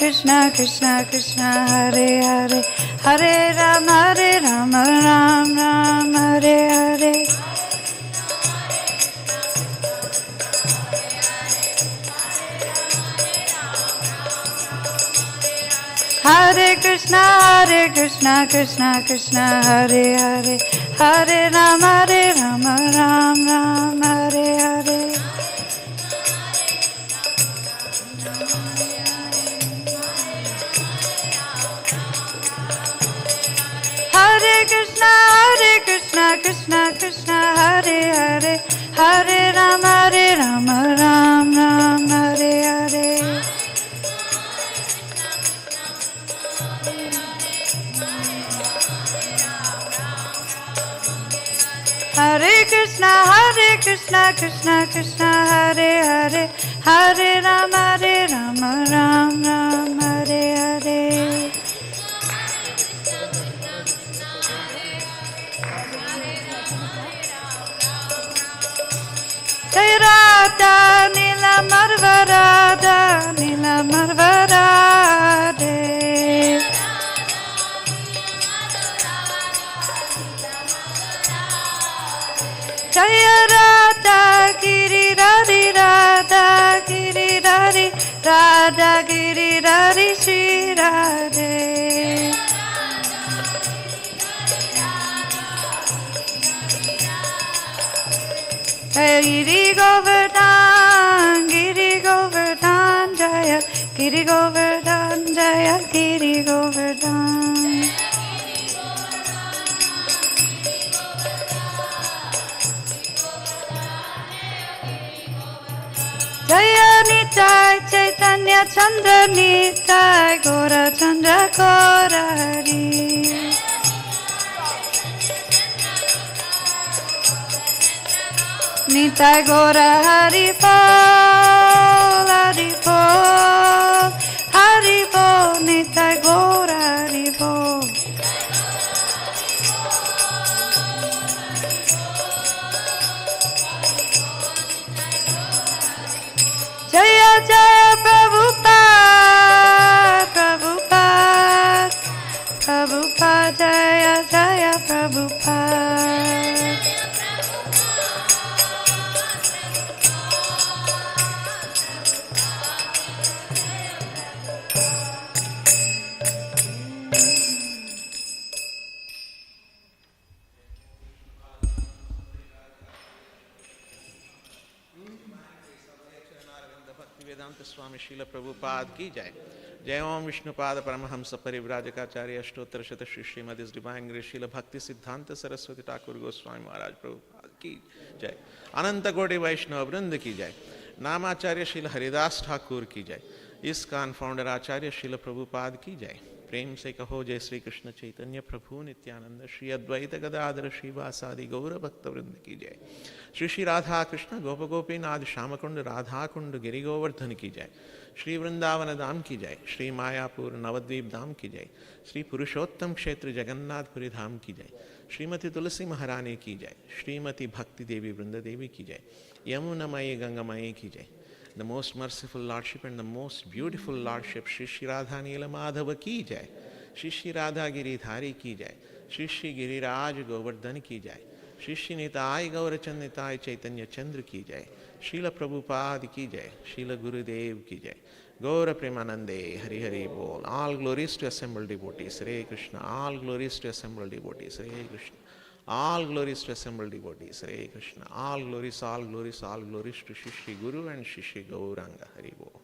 Krishna, Krishna Krishna, Hare Hare, Hare Rama, Ram Ram, Hare Hare. Hare Krishna, Krishna Krishna, Hare Hare, Hare Rama, Ram Ram, Hare Hare. Hare Krishna, Krishna Krishna, Hare Hare, Hare Rama, Ram Ram, Hare Hare. Hare Krishna, Krishna Krishna, Hare Hare, Hare Rama, Ram Ram, Hare Hare. Jai Radha, Nila Marvarada, Nila Marvarade. Jaya Radha, Giri Radhi, Radha, Giri Radhi, Radha, Giri Radhi, Shri Radhe. Jaya Giri Govardhan, Giri Govardhan, Jaya Giri Govardhan, Jaya Giri Govardhan. Jaya Nitai, Chaitanya Chandra Nitai, Gora Chandra Gaurari. Nitai Gora Hari Bol, Hari Bol, Hari Bol, Nitai Gora Hari Bol. Jaya Jaya Prabhupada, Prabhupada, Prabhupada, Jaya Jaya Prabhupada. स्वामी शील प्रभुपाद की जय. जय ओम विष्णुपाद परमहंस परिव्राजकाचार्य अष्टोत्तर शत Shri Shrimad divine grace शील भक्ति सिद्धांत सरस्वती ठाकुर गोस्वामी महाराज प्रभुपाद की जय. अनंत कोटि वैष्णव वृंद की जय. नामाचार्य शील हरिदास ठाकुर की जय. ISKCON फाउंडर आचार्य शील प्रभुपाद की जय. प्रेम से कहो जय श्री कृष्ण चैतन्य प्रभु नित्यानंद श्री अद्वैत गदाधर श्रीवासादि गौर भक्त वृंद की जय. श्री श्री राधा कृष्ण गोप गोपीनाथ श्यामकुंड राधा कुंड गिरि गोवर्धन की जय. श्री वृंदावन धाम की जय. श्री मायापुर नवद्वीप धाम की जय. श्री पुरुषोत्तम क्षेत्र जगन्नाथपुरी धाम की जय. श्रीमती तुलसी महारानी की जय. श्रीमती भक्ति देवी वृंद देवी की जय. यमुनामयी गंगामयी की जय. The most merciful Lordship and the most beautiful Lordship Shri Shri Radha Nila Madhava ki jai. Shri Shri Radha Giridhari ki jai. Shri Shri Giriraj Govardhan ki jai. Shri Shri Nitai Gaurachand Nitai Chaitanya Chandra ki jai. Srila Prabhupada ki jai. Srila Gurudev ki jai. Gaura Premanande Hari Hari Bol. All glories to assembled devotees. Hare Krishna. All glories to assembled devotees. Hare Krishna. All glories to assembled devotees. Hare Krishna. All glories, all glories, all glories to Shri Shri Guru and Shri Shri Gauranga. Hari Bol.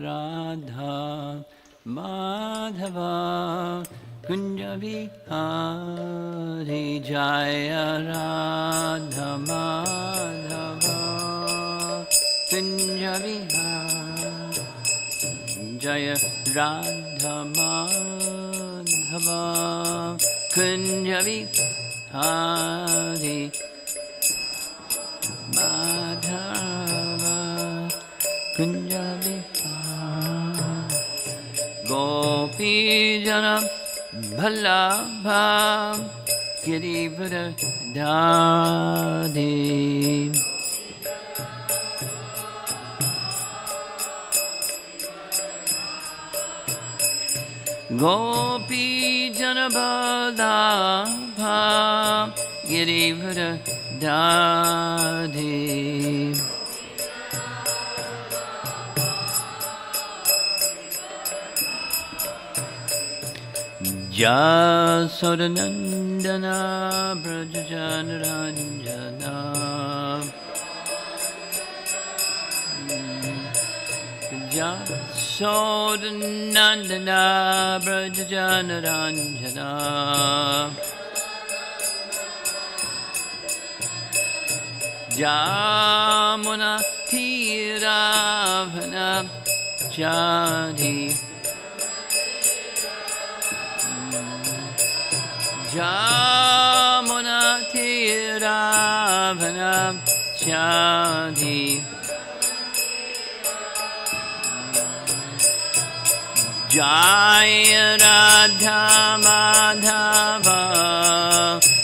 Radha Madhava Kunja Vihari Jaya Radha Madhava Kunja Vihari Jaya Radha Madhava Kunja Vihari Madhava Kunja Vihari Gopi Jana Ballabha Girivara Dadi Gopi Jana Ballabha Girivara Dadi Jasodanandana Brajajanaranjana Jasodanandana Brajajanaranjana Jamuna Tiravana Jadi Jamuna Tiravana Jadi Jaya Radha Madhava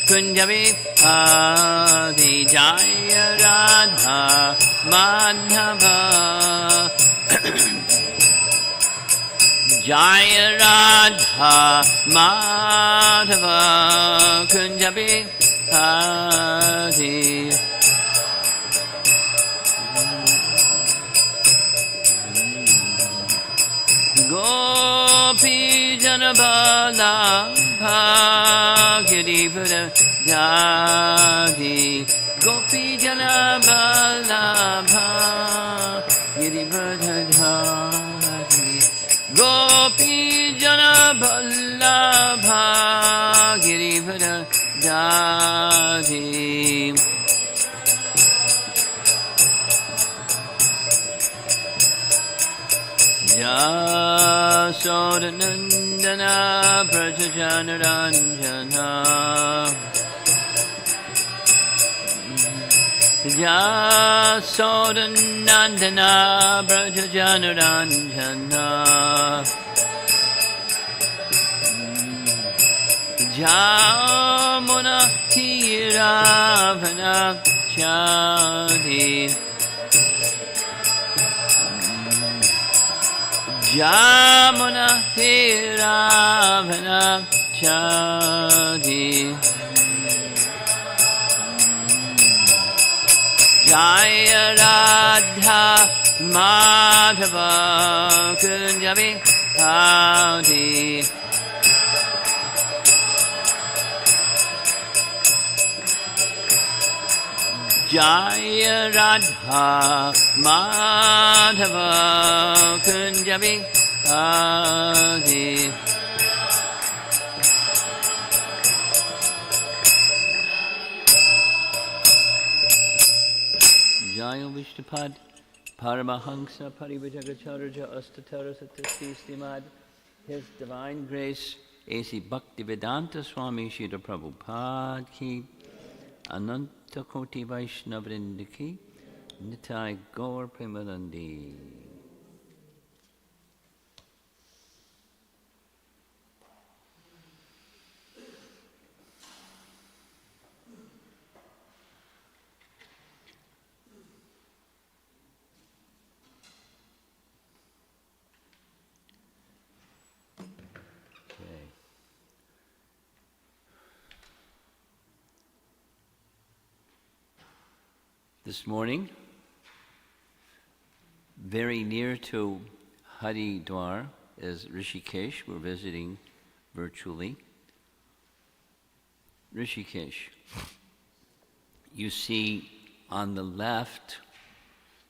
Kunja Vihari Jaya Radha Madhava Jaya Radha Madhava Kunja Vihari Gopi Jana Ballabha Girivara Dadi Gopi Jana Ballabha Girivara Dadi Gopi Jana Ballabha Girivara Dadi Jasodanandana Brajajanaranjana Jasodanandana Brajajanaranjana Jamuna Tiravana Chadi Jamuna Tiravana Chadi Jaya Radha Madhava Kunja Vihari Jaya Radha Madhava Kunja Vihari Jaya Vishnupad Paramahansa Parivajagacharya Astatara Satyasti Stimad His Divine Grace A.C. Bhaktivedanta Swami Srila Prabhupada Ki Ananta Koti Vaishnavrinda Ki Nitai Gaur Premanandi. This morning, very near to Haridwar is Rishikesh. We're visiting virtually. Rishikesh. You see on the left,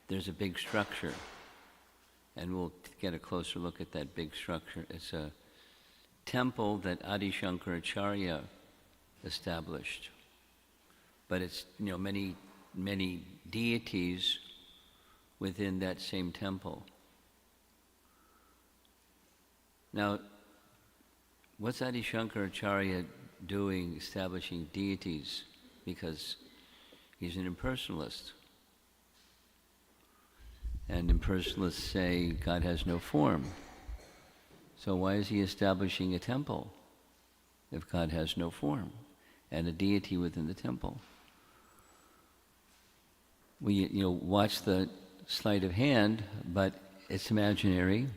there's a big structure. And we'll get a closer look at that big structure. It's a temple that Adi Shankaracharya established. But it's, many, many deities within that same temple. Now, what's Adi Shankaracharya doing establishing deities? Because he's an impersonalist. And impersonalists say God has no form. So why is he establishing a temple if God has no form and a deity within the temple? We watch the sleight of hand, but it's imaginary.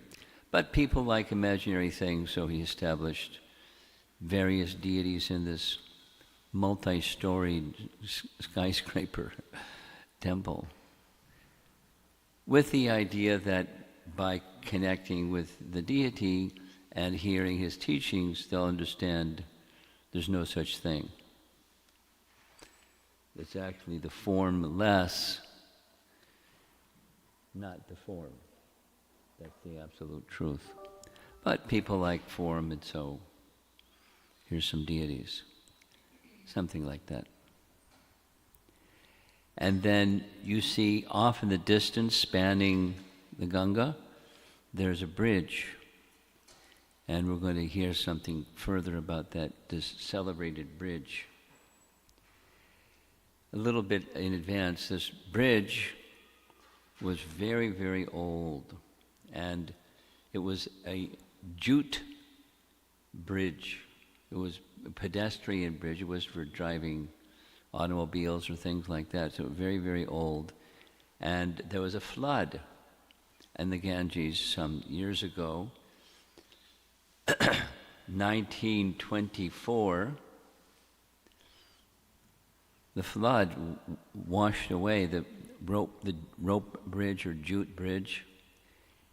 But people like imaginary things, so he established various deities in this multi-storied skyscraper temple, with the idea that by connecting with the deity and hearing his teachings, they'll understand there's no such thing. It's actually the formless, not the form. That's the absolute truth. But people like form, and so here's some deities. Something like that. And then you see off in the distance, spanning the Ganga, there's a bridge. And we're going to hear something further about this celebrated bridge. A little bit in advance, this bridge was very, very old. And it was a jute bridge. It was a pedestrian bridge. It was for driving automobiles or things like that. So very, very old. And there was a flood in the Ganges some years ago. 1924, the flood washed away the rope bridge or jute bridge.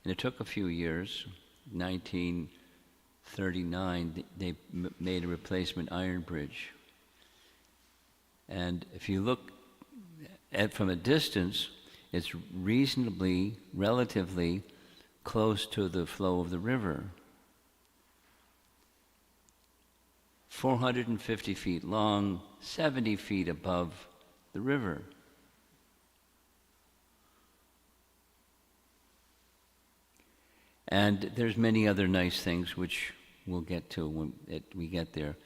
And it took a few years. 1939, they made a replacement iron bridge. And if you look at from a distance, it's relatively close to the flow of the river. 450 feet long, 70 feet above the river. And there's many other nice things which we'll get to when we get there.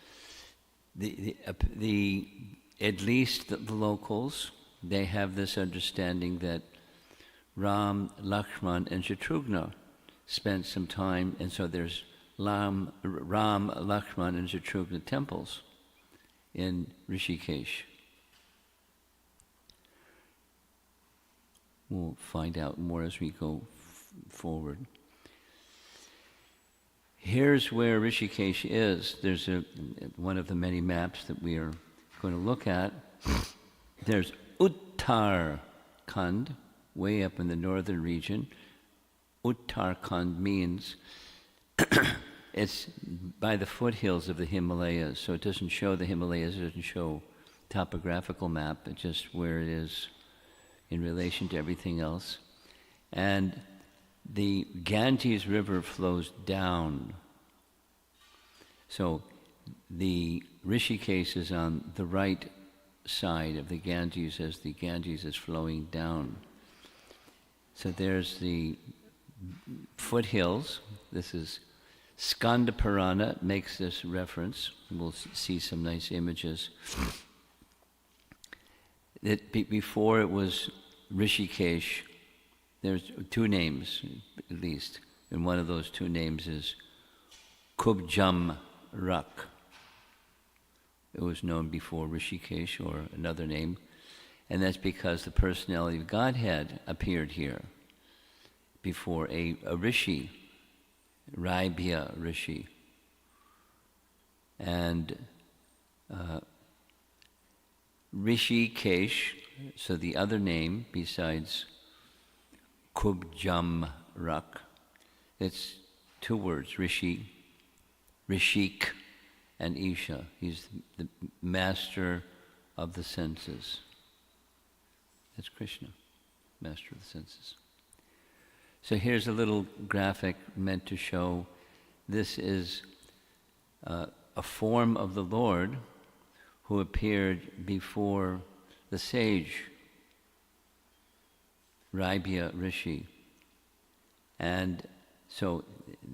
At least the locals, they have this understanding that Ram, Lakshman, and Shatrughna spent some time, and so there's Ram, Lakshman, and Shatrughna temples in Rishikesh. We'll find out more as we go forward. Here's where Rishikesh is. There's one of the many maps that we are going to look at. There's Uttarakhand, way up in the northern region. Uttarakhand means it's by the foothills of the Himalayas, so it doesn't show the Himalayas, it doesn't show topographical map, it's just where it is in relation to everything else. And the Ganges River flows down. So the Rishikesh is on the right side of the Ganges as the Ganges is flowing down. So there's the foothills. This is Skanda Purana makes this reference. We'll see some nice images. Before it was Rishikesh, there's two names, at least, and one of those two names is Kubjam Rak. It was known before Rishikesh, or another name, and that's because the personality of Godhead appeared here before a rishi, Raibhya Rishi. And Rishikesh, so the other name besides Kubjam Rak, it's two words, Rishi, Rishik, and Isha. He's the master of the senses. That's Krishna, master of the senses. So here's a little graphic meant to show this is a form of the Lord who appeared before the sage, Raibhya Rishi. And so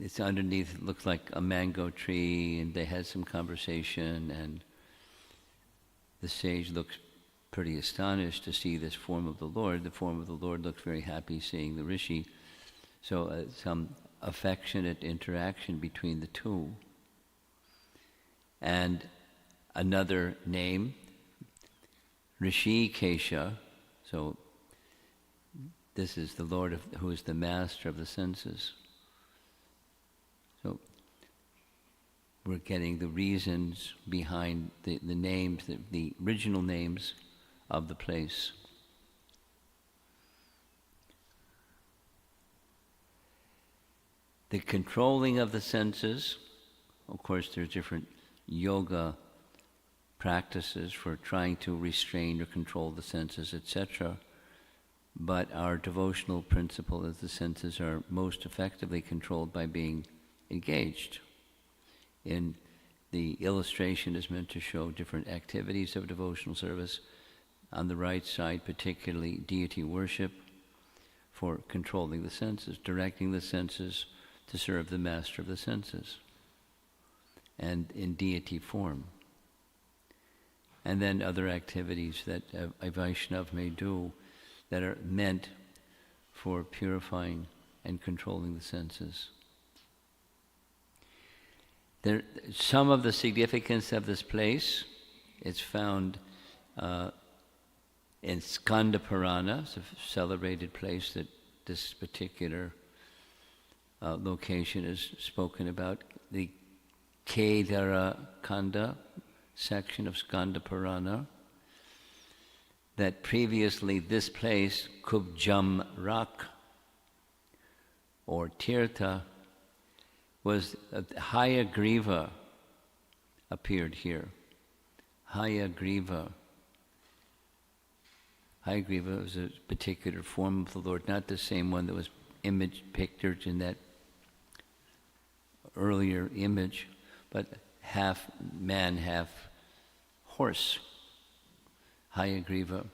it's underneath, it looks like a mango tree, and they had some conversation, and the sage looks pretty astonished to see this form of the Lord. The form of the Lord looks very happy seeing the Rishi. So some affectionate interaction between the two. And another name, ISKCON. So this is the Lord who is the master of the senses. So we're getting the reasons behind the names, the original names of the place. The controlling of the senses, of course there's different yoga practices for trying to restrain or control the senses, etc. But our devotional principle is the senses are most effectively controlled by being engaged. In the illustration is meant to show different activities of devotional service. On the right side, particularly deity worship for controlling the senses, directing the senses to serve the master of the senses, and in deity form. And then other activities that a Vaishnava may do that are meant for purifying and controlling the senses. Some of the significance of this place is found in Skanda Purana. It's a celebrated place that this particular location is spoken about. The Kedara Kanda section of Skanda Purana, that previously this place, Kubjam Rak, or Tirtha, was Hayagriva appeared here. Hayagriva. Hayagriva was a particular form of the Lord, not the same one that was pictured in that earlier image, but half man, half horse, Hayagriva.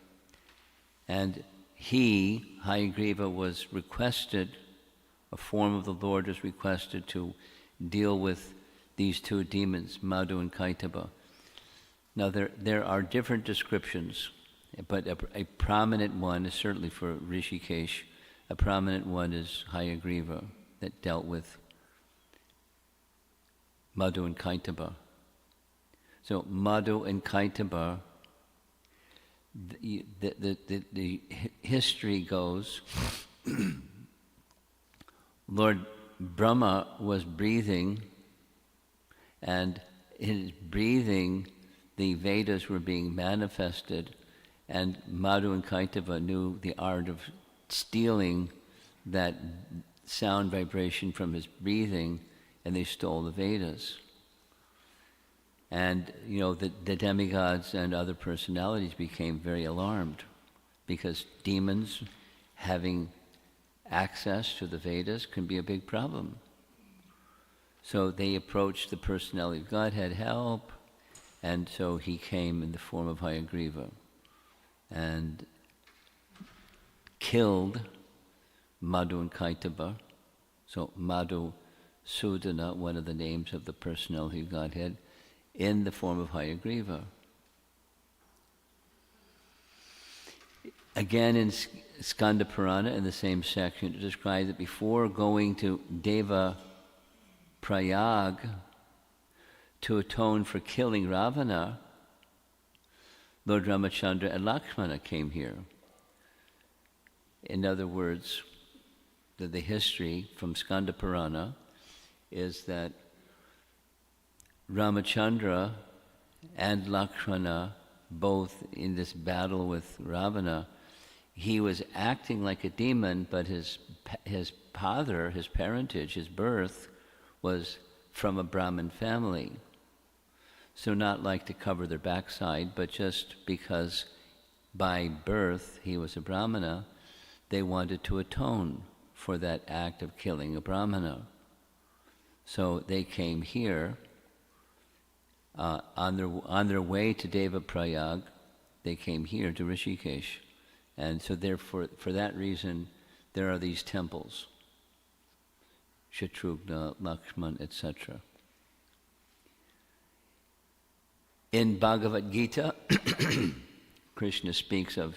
And he, Hayagriva, was requested, a form of the Lord was requested to deal with these two demons, Madhu and Kaitaba. Now there are different descriptions, but a prominent one is certainly for Rishikesh. A prominent one is Hayagriva, that dealt with Madhu and Kaitaba. So Madhu and Kaitaba, the history goes, Lord Brahma was breathing, and in his breathing the Vedas were being manifested, and Madhu and Kaitava knew the art of stealing that sound vibration from his breathing, and they stole the Vedas. And, you know, the demigods and other personalities became very alarmed because demons having access to the Vedas can be a big problem. So they approached the personality of Godhead, help, and so he came in the form of Hayagriva and killed Madhu and Kaitaba. So Madhu Sudana, one of the names of the personality of Godhead, in the form of Hayagriva. Again, in Skanda Purana, in the same section, it describes that before going to Deva Prayag to atone for killing Ravana, Lord Ramachandra and Lakshmana came here. In other words, the history from Skanda Purana is that Ramachandra and Lakshmana, both in this battle with Ravana, he was acting like a demon, but his father, his parentage, his birth, was from a Brahmin family. So not like to cover their backside, but just because by birth he was a Brahmana, they wanted to atone for that act of killing a Brahmana. So they came here on their way to Devaprayag. They came here to Rishikesh, and so therefore, for that reason, there are these temples, Shatrughna, Lakshman, etc. In Bhagavad Gita, Krishna speaks of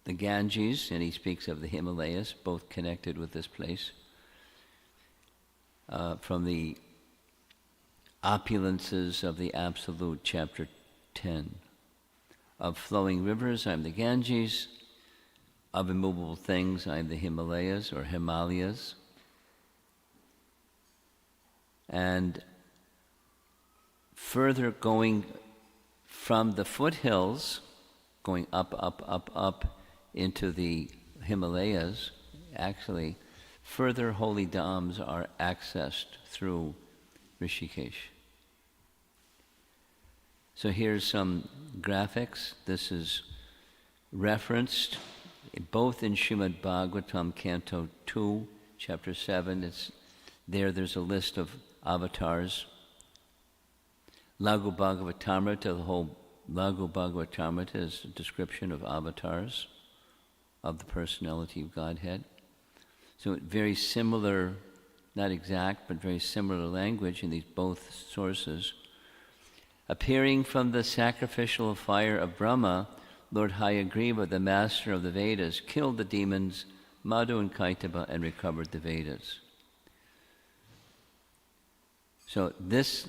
the Ganges and he speaks of the Himalayas, both connected with this place. From the opulences of the Absolute, chapter 10. Of flowing rivers, I am the Ganges. Of immovable things, I am the Himalayas or Himalayas. And further going from the foothills, going up into the Himalayas, actually, further holy dhams are accessed through Rishikesh. So here's some graphics. This is referenced both in Srimad Bhagavatam, Canto 2, Chapter 7. There's a list of avatars. Laghu Bhagavatamrita, the whole Laghu Bhagavatamrita is a description of avatars of the personality of Godhead. So very similar, not exact, but very similar language in these both sources. Appearing from the sacrificial fire of Brahma, Lord Hayagriva, the master of the Vedas, killed the demons Madhu and Kaitaba and recovered the Vedas. So this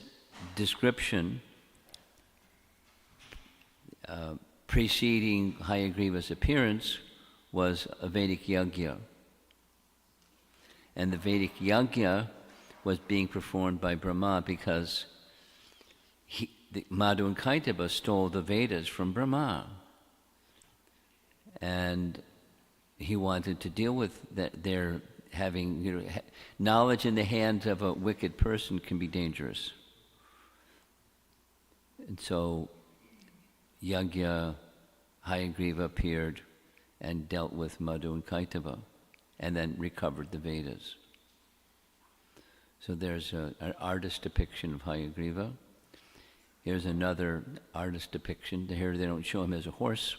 description preceding Hayagriva's appearance was a Vedic yajna. And the Vedic yajna was being performed by Brahma because Madhu and Kaitaba stole the Vedas from Brahma. And he wanted to deal with that. Their having, knowledge in the hands of a wicked person can be dangerous. And so Yajna, Hayagriva appeared and dealt with Madhu and Kaitaba, and then recovered the Vedas. So there's an artist depiction of Hayagriva. Here's another artist depiction. Here they don't show him as a horse.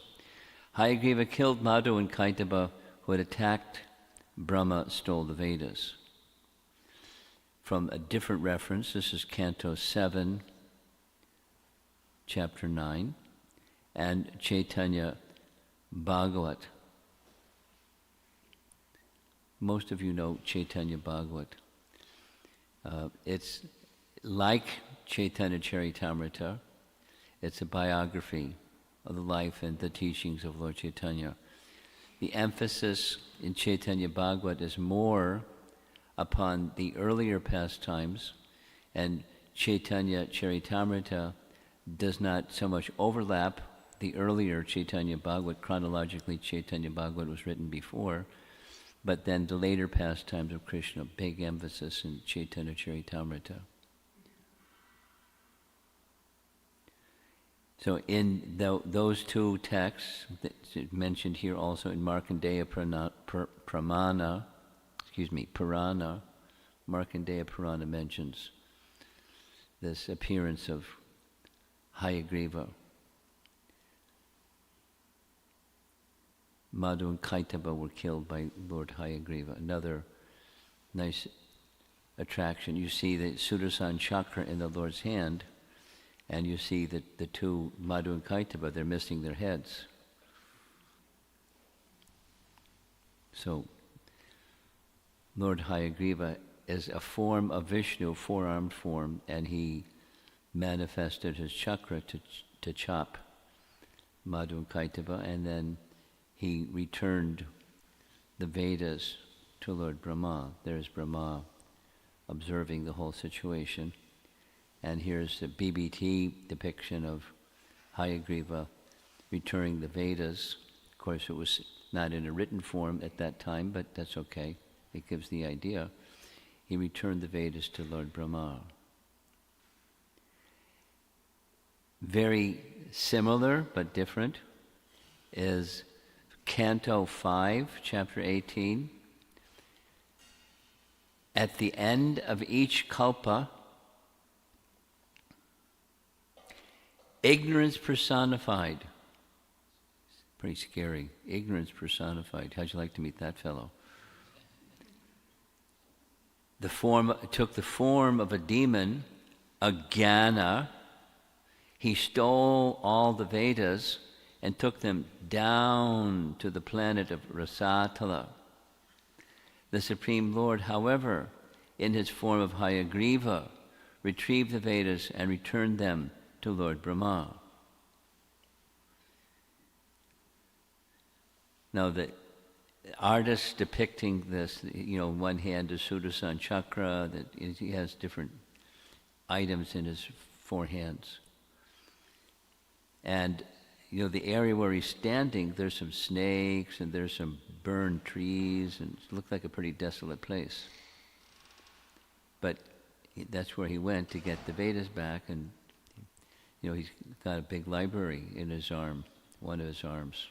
Hayagriva killed Madhu and Kaitaba, who had attacked Brahma, stole the Vedas. From a different reference, this is Canto 7, Chapter 9, and Chaitanya Bhagavat. Most of you know Chaitanya Bhagavat. It's like Chaitanya Charitamrita. It's a biography of the life and the teachings of Lord Chaitanya. The emphasis in Chaitanya Bhagavat is more upon the earlier pastimes, and Chaitanya Charitamrita does not so much overlap the earlier Chaitanya Bhagavat. Chronologically, Chaitanya Bhagavat was written before, but then the later pastimes of Krishna, big emphasis in Chaitanya Charitamrita. So in those two texts, mentioned here also in Markandeya Purana, Markandeya Purana mentions this appearance of Hayagriva. Madhu and Kaitaba were killed by Lord Hayagriva. Another nice attraction. You see the Sudarshan chakra in the Lord's hand, and you see that the two, Madhu and Kaitaba, they're missing their heads. So, Lord Hayagriva is a form of Vishnu, four-armed form, and he manifested his chakra to chop Madhu and Kaitaba, and then he returned the Vedas to Lord Brahma. There's Brahma observing the whole situation. And here's the BBT depiction of Hayagriva returning the Vedas. Of course, it was not in a written form at that time, but that's okay. It gives the idea. He returned the Vedas to Lord Brahma. Very similar but different is Canto 5, Chapter 18. At the end of each kalpa, ignorance personified. Pretty scary. Ignorance personified. How'd you like to meet that fellow? Took the form of a demon, Ajnana. He stole all the Vedas and took them down to the planet of Rasatala. The Supreme Lord, however, in his form of Hayagriva, retrieved the Vedas and returned them to Lord Brahma. Now, the artist depicting this, one hand is Sudarshan Chakra, he has different items in his four hands. And, the area where he's standing, there's some snakes and there's some burned trees, and it looked like a pretty desolate place. But that's where he went to get the Vedas back, and, he's got a big library in his arm, one of his arms,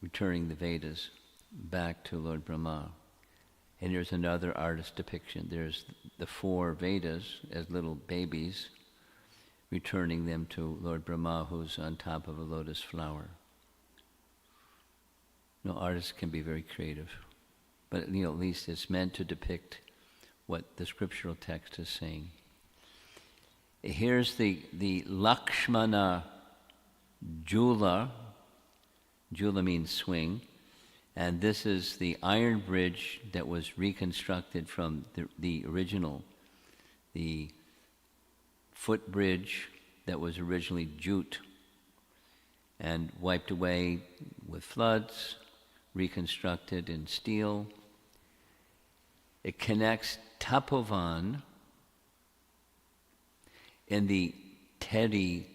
returning the Vedas back to Lord Brahma. And here's another artist depiction. There's the four Vedas as little babies, returning them to Lord Brahma, who's on top of a lotus flower. Artists can be very creative, but at least it's meant to depict what the scriptural text is saying. Here's the Lakshmana Jula. Jula means swing, and this is the iron bridge that was reconstructed from the original, the footbridge that was originally jute and wiped away with floods, reconstructed in steel. It connects Tapovan in the Teddy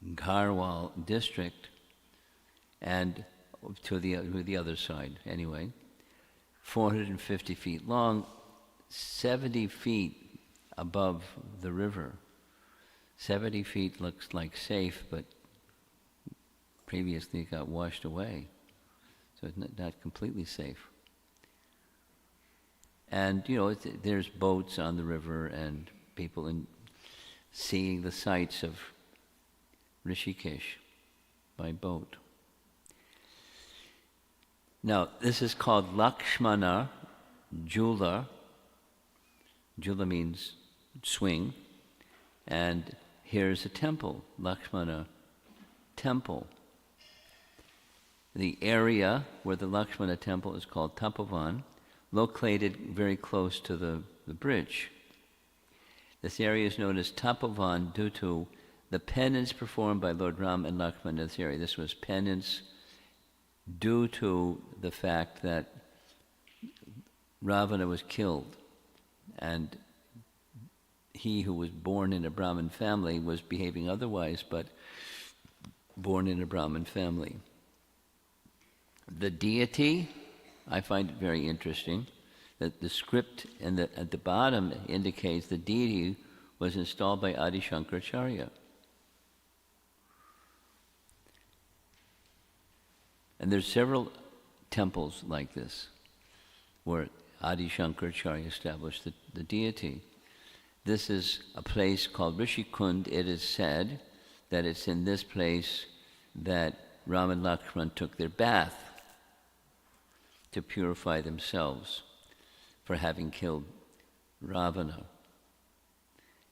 Garhwal district and to the other side anyway. 450 feet long, 70 feet above the river. 70 feet looks like safe, but previously it got washed away. So it's not completely safe. And, there's boats on the river and people seeing the sights of Rishikesh by boat. Now, this is called Lakshmana Jula. Jula means swing. And here's a temple, Lakshmana Temple. The area where the Lakshmana Temple is called Tapovan, located very close to the bridge. This area is known as Tapovan due to the penance performed by Lord Ram and Lakshmana in this area. This was penance due to the fact that Ravana was killed, and he who was born in a Brahmin family was behaving otherwise, but born in a Brahmin family. The deity, I find it very interesting that the script at the bottom indicates the deity was installed by Adi Shankaracharya. And there's several temples like this where Adi Shankaracharya established the deity. This is a place called Rishikund. It is said that it's in this place that Ram and Lakshman took their bath to purify themselves for having killed Ravana.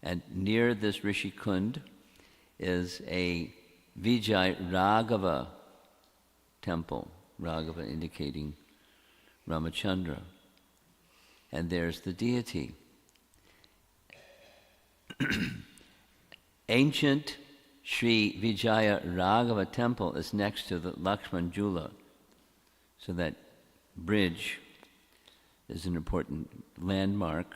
And near this Rishikund is a Vijay Raghava temple, Raghava indicating Ramachandra. And there's the deity. Ancient Sri Vijaya Raghava temple is next to the Lakshman Jula. So that bridge is an important landmark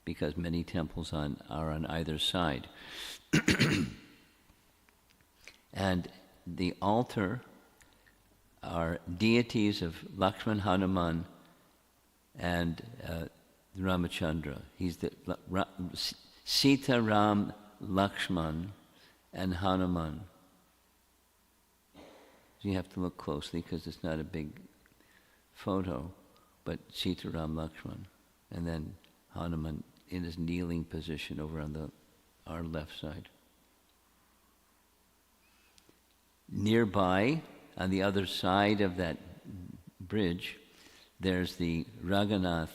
because many temples are on either side. And the altar are deities of Lakshman, Hanuman, and Ramachandra. He's the Sita, Ram, Lakshman, and Hanuman. You have to look closely because it's not a big photo, but Sita, Ram, Lakshman. and then Hanuman in his kneeling position over on our left side. Nearby, on the other side of that bridge, there's the Raghunath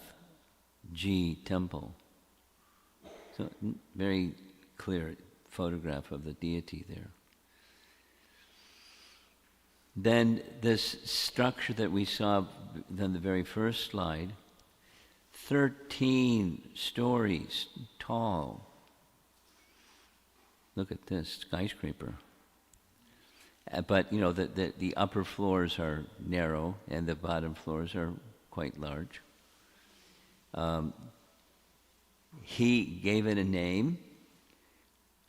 Ji temple. So very clear photograph of the deity there. Then this structure that we saw on the very first slide, 13 stories tall. Look at this skyscraper. But you know, the upper floors are narrow and the bottom floors are quite large. He gave it a name,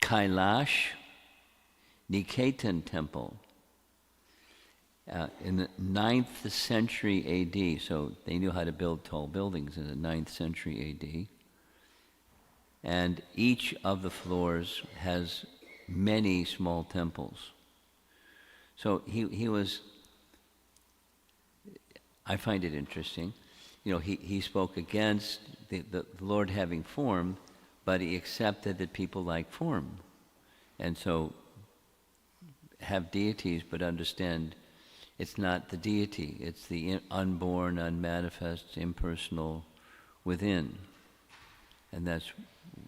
Kailash Niketan Temple. In the 9th century AD, so they knew how to build tall buildings in the 9th century AD. And each of the floors has many small temples. So he was, I find it interesting, you know, he spoke against the Lord having form, but he accepted that people like form. And so have deities, but understand it's not the deity, it's the unborn, unmanifest, impersonal within. And that's,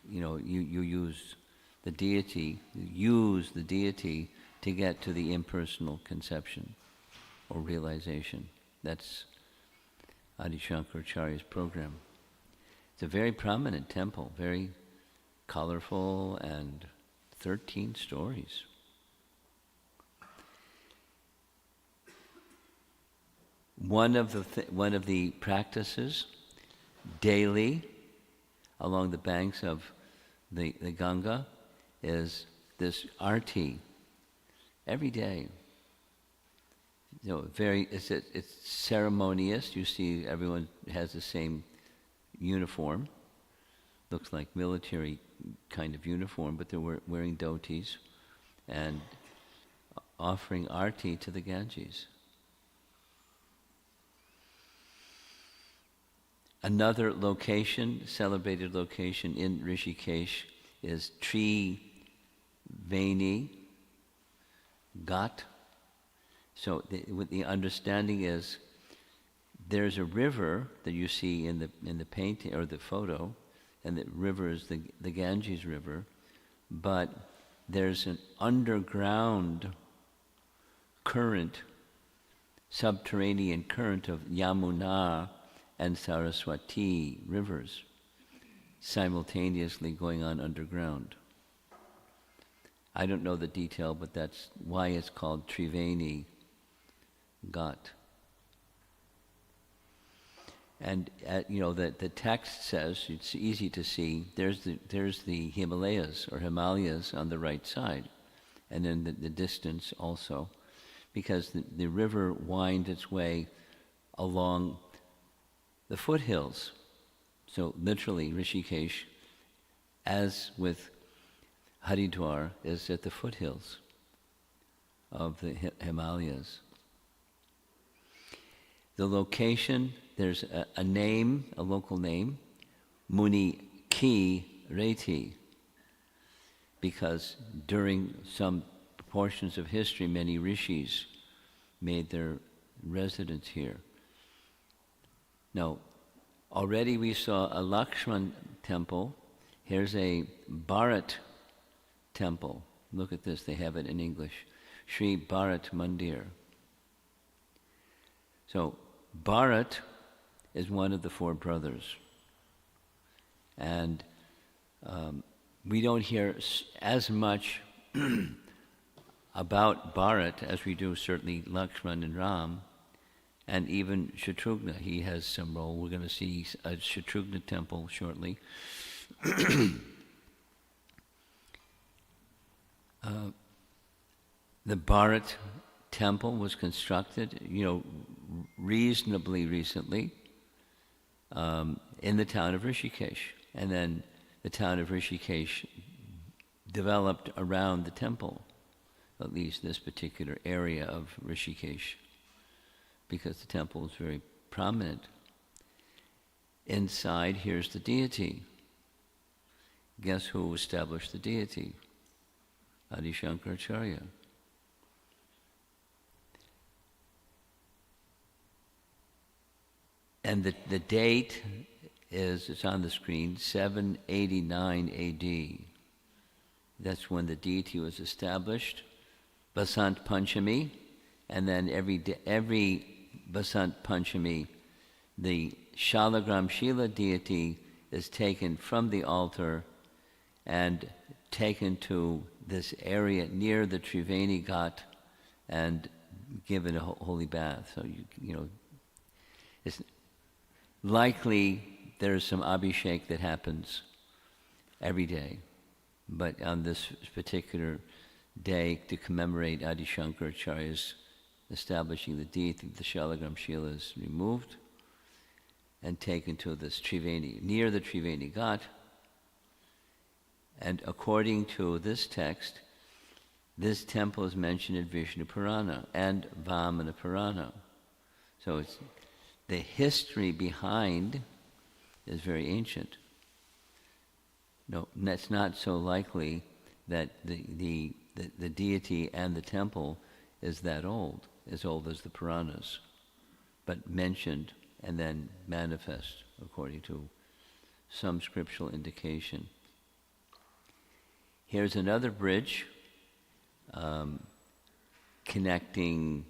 you know, you use the deity to get to the impersonal conception or realization. That's Adi Shankaracharya's program. It's a very prominent temple, very colorful, and 13 stories. One of the practices daily along the banks of the Ganga is this arti every day. You know, it's ceremonious. You see, everyone has the same uniform. Looks like military kind of uniform, but they're wearing dhotis and offering arti to the Ganges. Another location, celebrated location in Rishikesh, is Triveni Ghat. So the understanding is there's a river that you see in the painting or the photo, and the river is the Ganges River, but there's an underground current, subterranean current of Yamuna and Saraswati rivers simultaneously going on underground. I don't know the detail, but that's why it's called Triveni Ghat. And you know, the text says, it's easy to see, there's the Himalayas on the right side, and then the distance also, because the river winds its way along the foothills. So literally, Rishikesh, as with Haridwar, is at the foothills of the Himalayas. The location, there's a name, a local name, Muni Ki Reti, because during some portions of history, many rishis made their residence here. Now, already we saw a Lakshman temple. Here's a Bharat temple. Look at this, they have it in English. Sri Bharat Mandir. So, Bharat is one of the four brothers. And we don't hear as much about Bharat as we do certainly Lakshman and Ram, and even Shatrughna. He has some role. We're going to see a Shatrughna temple shortly. The Bharat temple was constructed, you know, reasonably recently in the town of Rishikesh. And then the town of Rishikesh developed around the temple, at least this particular area of Rishikesh, because the temple is very prominent. inside, here's the deity. Guess who established the deity? Adi Shankaracharya. And the date is, it's on the screen, 789 AD. That's when the deity was established. Basant Panchami, and then every Basant Panchami, the Shalagram Shila deity is taken from the altar and taken to this area near the Triveni Ghat and given a holy bath. So, you know, it's likely there's some abhishek that happens every day, but on this particular day, to commemorate Adi Shankaracharya's establishing the deity, the Shalagram Shila is removed and taken to this Triveni, near the Triveni Ghat. And according to this text, this temple is mentioned in Vishnu Purana and Vamana Purana. So it's, the history behind is very ancient. No, that's not so likely that the deity and the temple is that old, as old as the Puranas, but mentioned and then manifest according to some scriptural indication. Here's another bridge connecting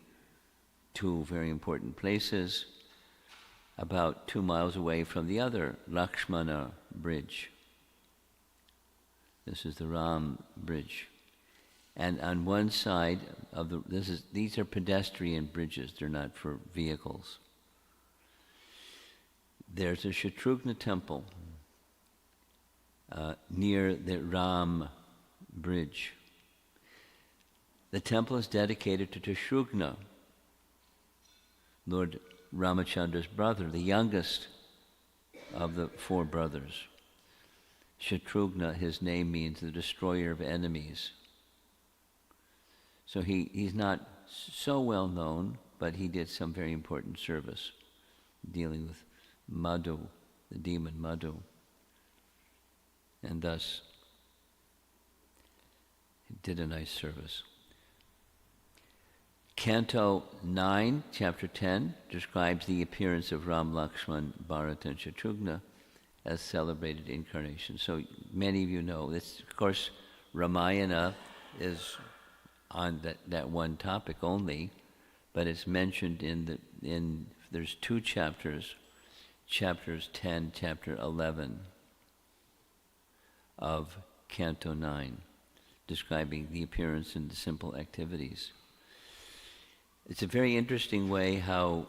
two very important places about 2 miles away from the other Lakshmana bridge. This is the Ram bridge. And on one side of these are pedestrian bridges, they're not for vehicles. There's a Shatrughna temple near the Ram bridge. The temple is dedicated to Shatrughna, Lord Ramachandra's brother, the youngest of the 4 brothers. Shatrughna, his name means the destroyer of enemies. So he's not so well known, but he did some very important service dealing with Madhu, the demon Madhu. And thus, he did a nice service. Canto 9, chapter 10, describes the appearance of Ram, Lakshman, Bharata, and Shatrughna as celebrated incarnations. So many of you know this. Of course, Ramayana is on that one topic only, but it's mentioned there's 2 chapters, chapters 10, chapter 11 of Canto 9, describing the appearance and the simple activities. It's a very interesting way how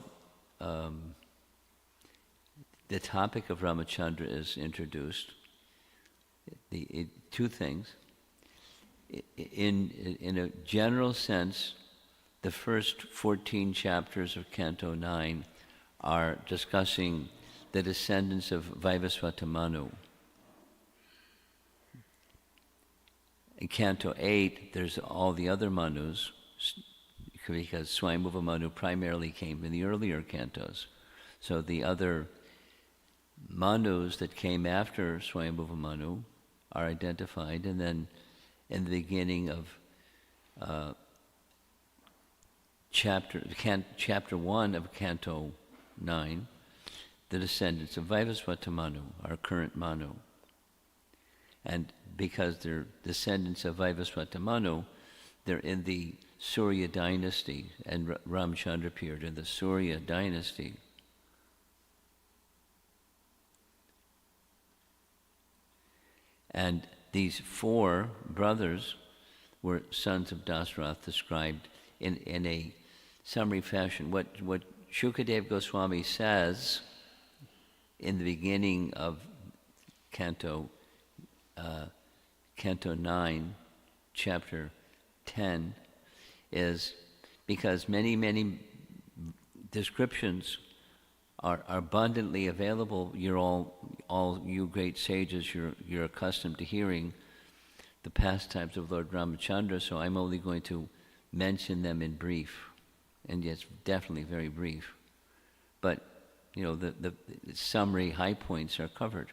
the topic of Ramachandra is introduced. 2 things. In a general sense, the first 14 chapters of Canto 9 are discussing the descendants of Vaivasvata Manu. In Canto 8, there's all the other Manus, because Swayambhuva Manu primarily came in the earlier cantos. So the other Manus that came after Swayambhuva Manu are identified, and then in the beginning of chapter 1 of Canto 9, the descendants of Vaivasvata Manu, our current Manu. And because they're descendants of Vaivasvata Manu, they're in the Surya dynasty, and Ramchandra appeared in the Surya dynasty. And these 4 brothers were sons of Dasrath, described in a summary fashion. What Shukadev Goswami says in the beginning of Canto 9, chapter 10, is because many descriptions are abundantly available. You're all you great sages, you're accustomed to hearing the pastimes of Lord Ramachandra, so I'm only going to mention them in brief, and yes, definitely very brief. But the summary high points are covered,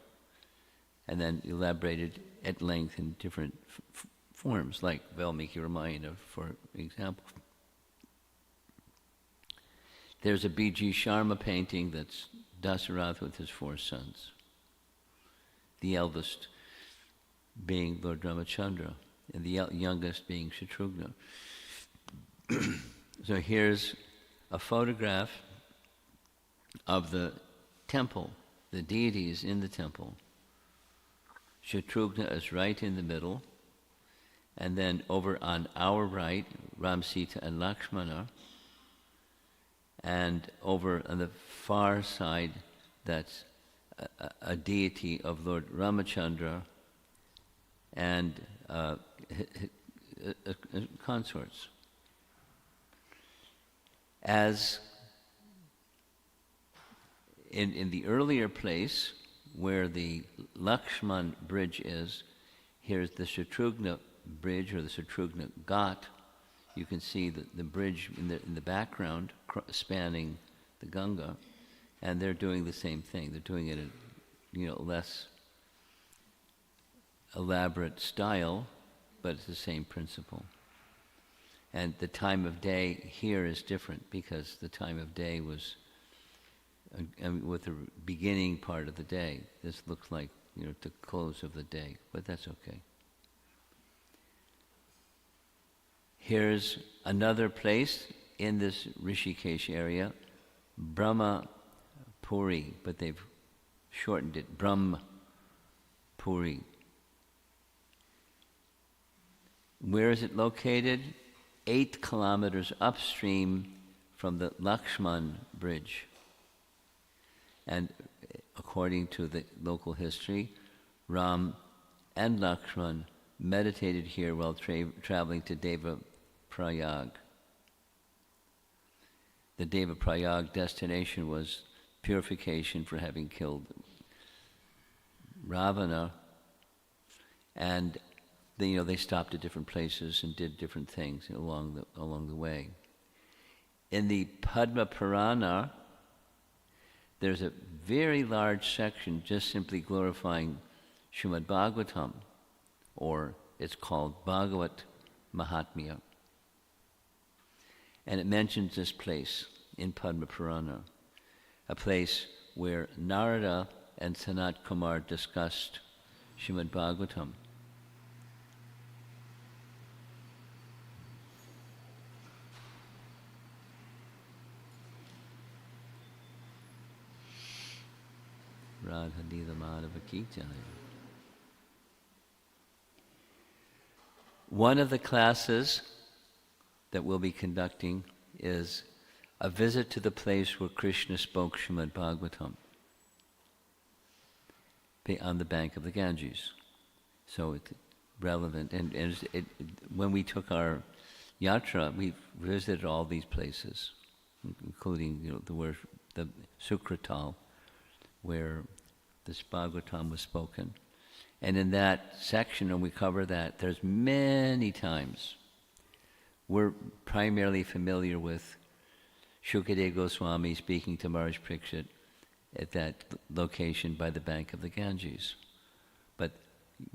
and then elaborated at length in different forms, like Valmiki Ramayana, for example. There's a B.G. Sharma painting that's Dasarath with his 4 sons, the eldest being Lord Ramachandra, and the youngest being Shatrughna. So here's a photograph of the temple, the deities in the temple. Shatrughna is right in the middle, and then over on our right, Ram, Sita, and Lakshmana, and over on the far side, that's a deity of Lord Ramachandra and consorts. As in the earlier place where the Lakshman bridge is, here's the Shatrughna bridge, or the Shatrughna Ghat. You can see the bridge in the background spanning the Ganga, and they're doing the same thing. They're doing it in less elaborate style, but it's the same principle. And the time of day here is different, because the time of day was with the beginning part of the day. This looks like the close of the day, but that's okay. Here's another place in this Rishikesh area, Brahma Puri, but they've shortened it, Brahm Puri. Where is it located? 8 kilometers upstream from the Lakshman Bridge. And according to the local history, Ram and Lakshman meditated here while traveling to Deva Prayag. The Deva Prayag destination was purification for having killed Ravana, and they stopped at different places and did different things along the way. In the Padma Purana, there's a very large section just simply glorifying Srimad Bhagavatam, or it's called Bhagavat Mahatmya. And it mentions this place in Padma Purana, a place where Narada and Sanat Kumar discussed Srimad Bhagavatam. Radha Nila Madhava Ki Jai. One of the classes that we'll be conducting is a visit to the place where Krishna spoke Srimad Bhagavatam, on the bank of the Ganges. So it's relevant. And when we took our yatra, we visited all these places, including the Sukratal, where this Bhagavatam was spoken. And in that section, when we cover that, there's many times. We're primarily familiar with Shukadeva Goswami speaking to Maharaj Parikshit at that location by the bank of the Ganges. But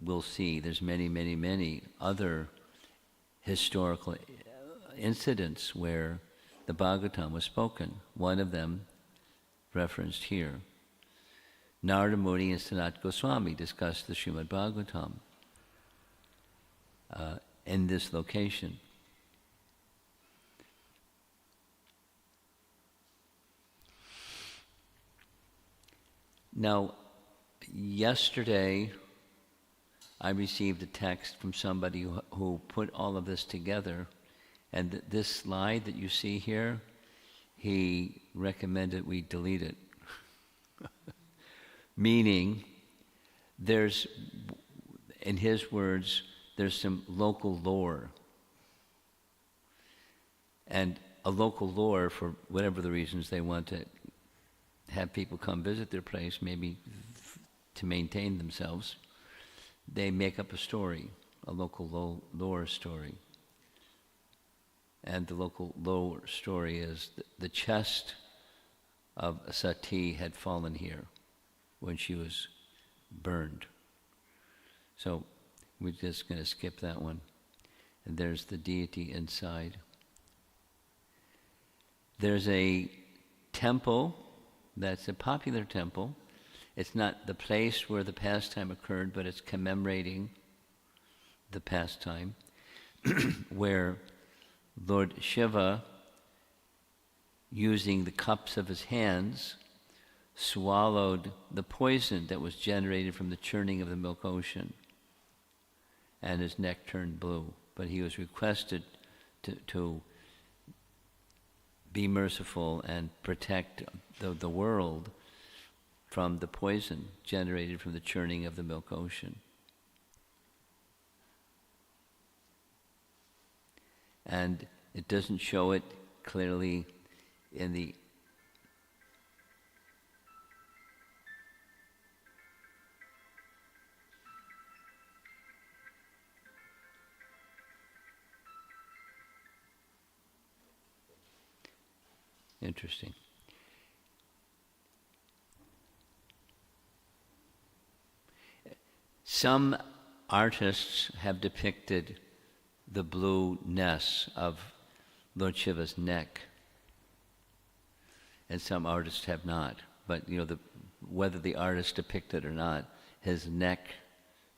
we'll see there's many, many, many other historical incidents where the Bhagavatam was spoken. One of them referenced here. Narada Muni and Sanat Goswami discussed the Srimad Bhagavatam in this location. Now, yesterday I received a text from somebody who put all of this together, and this slide that you see here, he recommended we delete it. Meaning, there's, in his words, there's some local lore. And a local lore, for whatever the reasons they want to have people come visit their place, maybe to maintain themselves, they make up a story, a local lore story. And the local lore story is the chest of Sati had fallen here when she was burned. So we're just going to skip that one. And there's the deity inside. There's a temple that's a popular temple. It's not the place where the pastime occurred, but it's commemorating the pastime, where Lord Shiva, using the cups of his hands, swallowed the poison that was generated from the churning of the milk ocean, and his neck turned blue. But he was requested to be merciful and protect the world from the poison generated from the churning of the milk ocean. And it doesn't show it clearly in the interesting. Some artists have depicted the blueness of Lord Shiva's neck, and some artists have not. But whether the artist depicted or not, his neck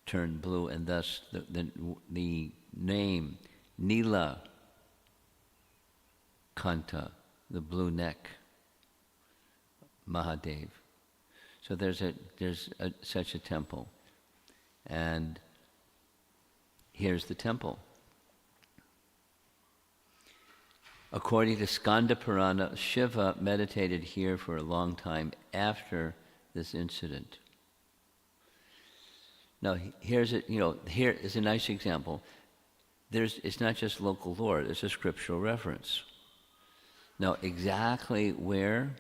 turned blue, and thus the name Nila Kanta, the blue neck, Mahadev. So there's such a temple, and here's the temple. According to Skanda Purana, Shiva meditated here for a long time after this incident. Now, here is a nice example. It's not just local lore, it's a scriptural reference. Now, exactly where,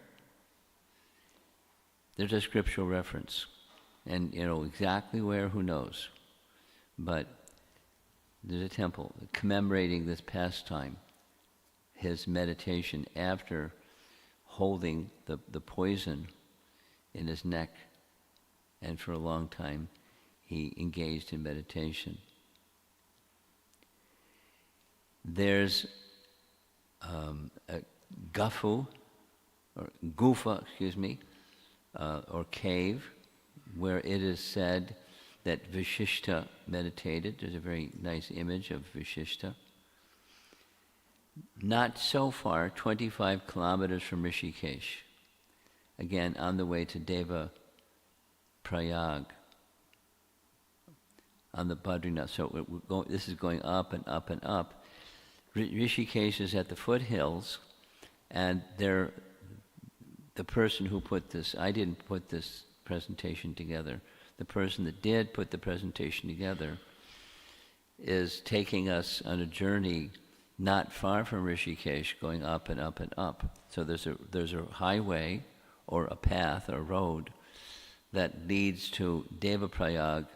there's a scriptural reference. And, exactly where, who knows? But there's a temple commemorating this pastime, his meditation after holding the poison in his neck, and for a long time he engaged in meditation. There's a gufa, or cave, where it is said that Vishishta meditated. There's a very nice image of Vishishta. Not so far, 25 kilometers from Rishikesh, again on the way to Deva Prayag, on the Badrinath. So this is going up and up and up. Rishikesh is at the foothills, and the person who put this, I didn't put this presentation together, the person that did put the presentation together is taking us on a journey not far from Rishikesh, going up and up and up. So there's a highway or a path or road that leads to Devaprayag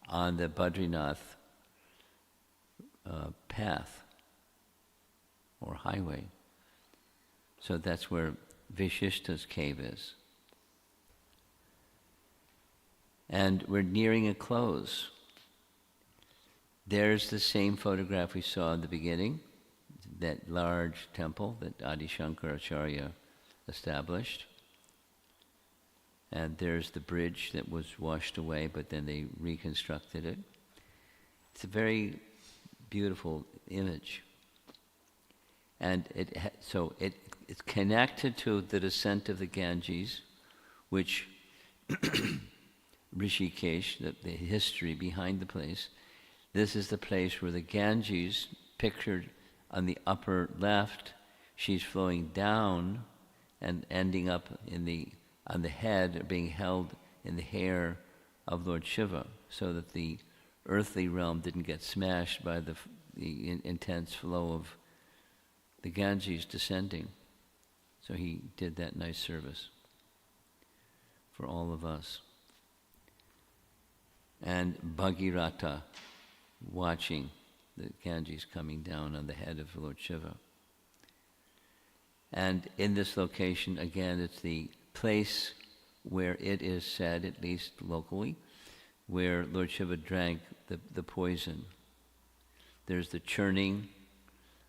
on the Badrinath path or highway. So that's where Vishishta's cave is. And we're nearing a close. There's the same photograph we saw in the beginning, that large temple that Adi Shankaracharya established. And there's the bridge that was washed away, but then they reconstructed it. It's a very beautiful image. And it's connected to the descent of the Ganges, which Rishikesh, the history behind the place. This is the place where the Ganges, pictured on the upper left, she's flowing down and ending up on the head, or being held in the hair of Lord Shiva, so that the earthly realm didn't get smashed by the intense flow of the Ganges descending. So he did that nice service for all of us. And Bhagirata, watching the Ganges coming down on the head of Lord Shiva. And in this location, again, it's the place where it is said, at least locally, where Lord Shiva drank the poison. There's the churning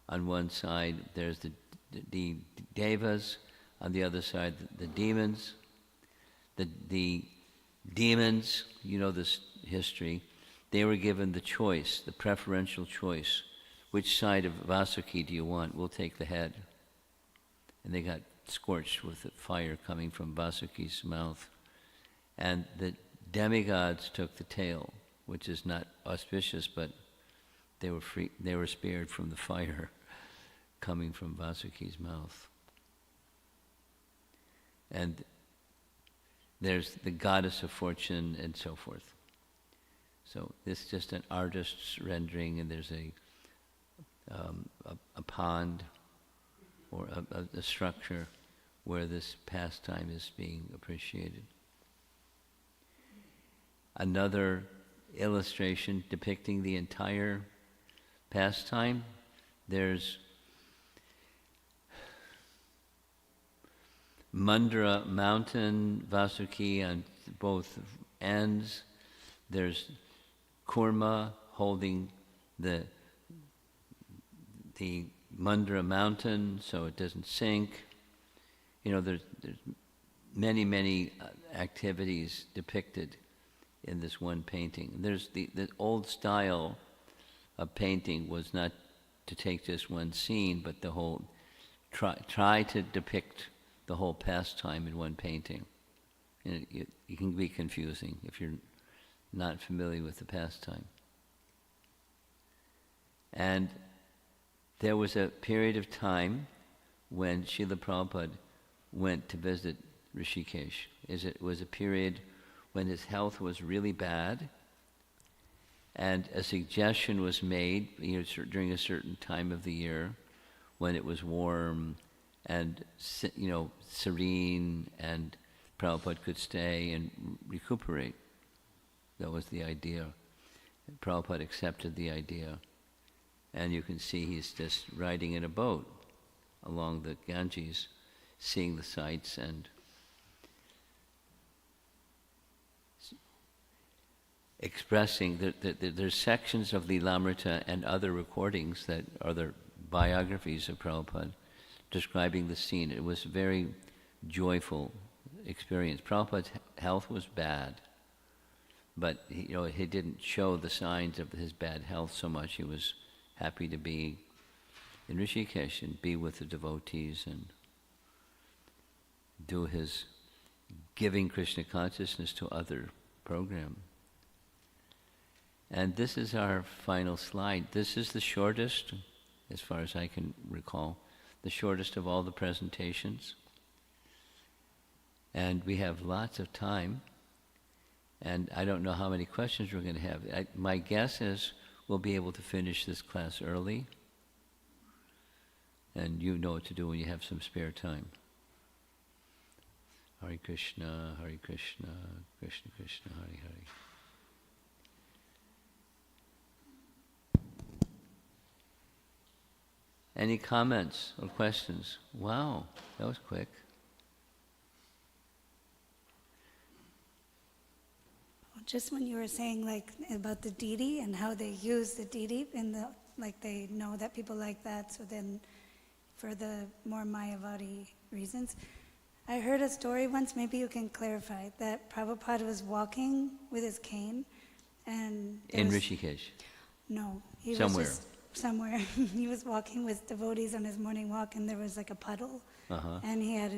on one side, there's the devas, on the other side, the demons. The demons, you know this history, they were given the choice, the preferential choice. Which side of Vasuki do you want? We'll take the head. And they got scorched with the fire coming from Vasuki's mouth. And the demigods took the tail, which is not auspicious, but they were free, they were spared from the fire coming from Vasuki's mouth. And there's the goddess of fortune and so forth. So this is just an artist's rendering, and there's a pond or a structure where this pastime is being appreciated. Another illustration depicting the entire pastime, there's Mandra mountain, Vasuki on both ends. There's Kurma holding the Mandra mountain so it doesn't sink. You know, there's many activities depicted in this one painting. There's the old style of painting was not to take just one scene, but the whole try to depict the whole pastime in one painting. And it can be confusing if you're not familiar with the pastime. And there was a period of time when Srila Prabhupada went to visit Rishikesh. It was a period when his health was really bad, and a suggestion was made, you know, during a certain time of the year when it was warm and, you know, serene, and Prabhupada could stay and recuperate. That was the idea. And Prabhupada accepted the idea. And you can see he's just riding in a boat along the Ganges, seeing the sights and expressing. There's sections of the Lamrita and other recordings that are the biographies of Prabhupada describing the scene. It was a very joyful experience. Prabhupada's health was bad, but he didn't show the signs of his bad health so much. He was happy to be in Rishikesh and be with the devotees and do his giving Krishna consciousness to other program. And this is our final slide. This is the shortest, as far as I can recall, the shortest of all the presentations. And we have lots of time, and I don't know how many questions we're going to have. My guess is we'll be able to finish this class early, and you know what to do when you have some spare time. Hare Krishna, Krishna Krishna, Hare Hare. Any comments or questions? Wow, that was quick. Just when you were saying about the deity and how they use the deity in the, they know that people like that, so then for the more Mayavadi reasons. I heard a story once, maybe you can clarify, that Prabhupada was walking with his cane and... In Rishikesh? No. He somewhere? Was just somewhere. He was walking with devotees on his morning walk, and there was a puddle, and he had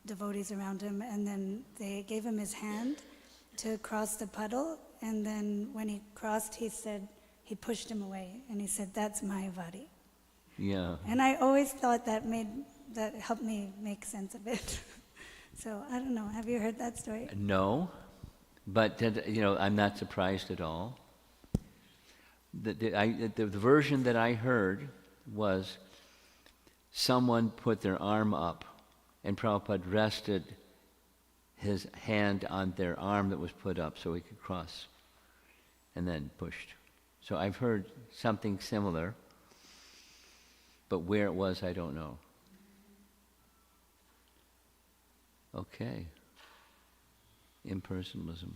devotees around him, and then they gave him his hand to cross the puddle, and then when he crossed, he said, he pushed him away, and he said, "That's Mayavadi." Yeah. And I always thought that helped me make sense of it. So I don't know, have you heard that story? No, but I'm not surprised at all. The version that I heard was someone put their arm up, and Prabhupada rested his hand on their arm that was put up so he could cross, and then pushed. So I've heard something similar, but where it was, I don't know. Okay. Impersonalism.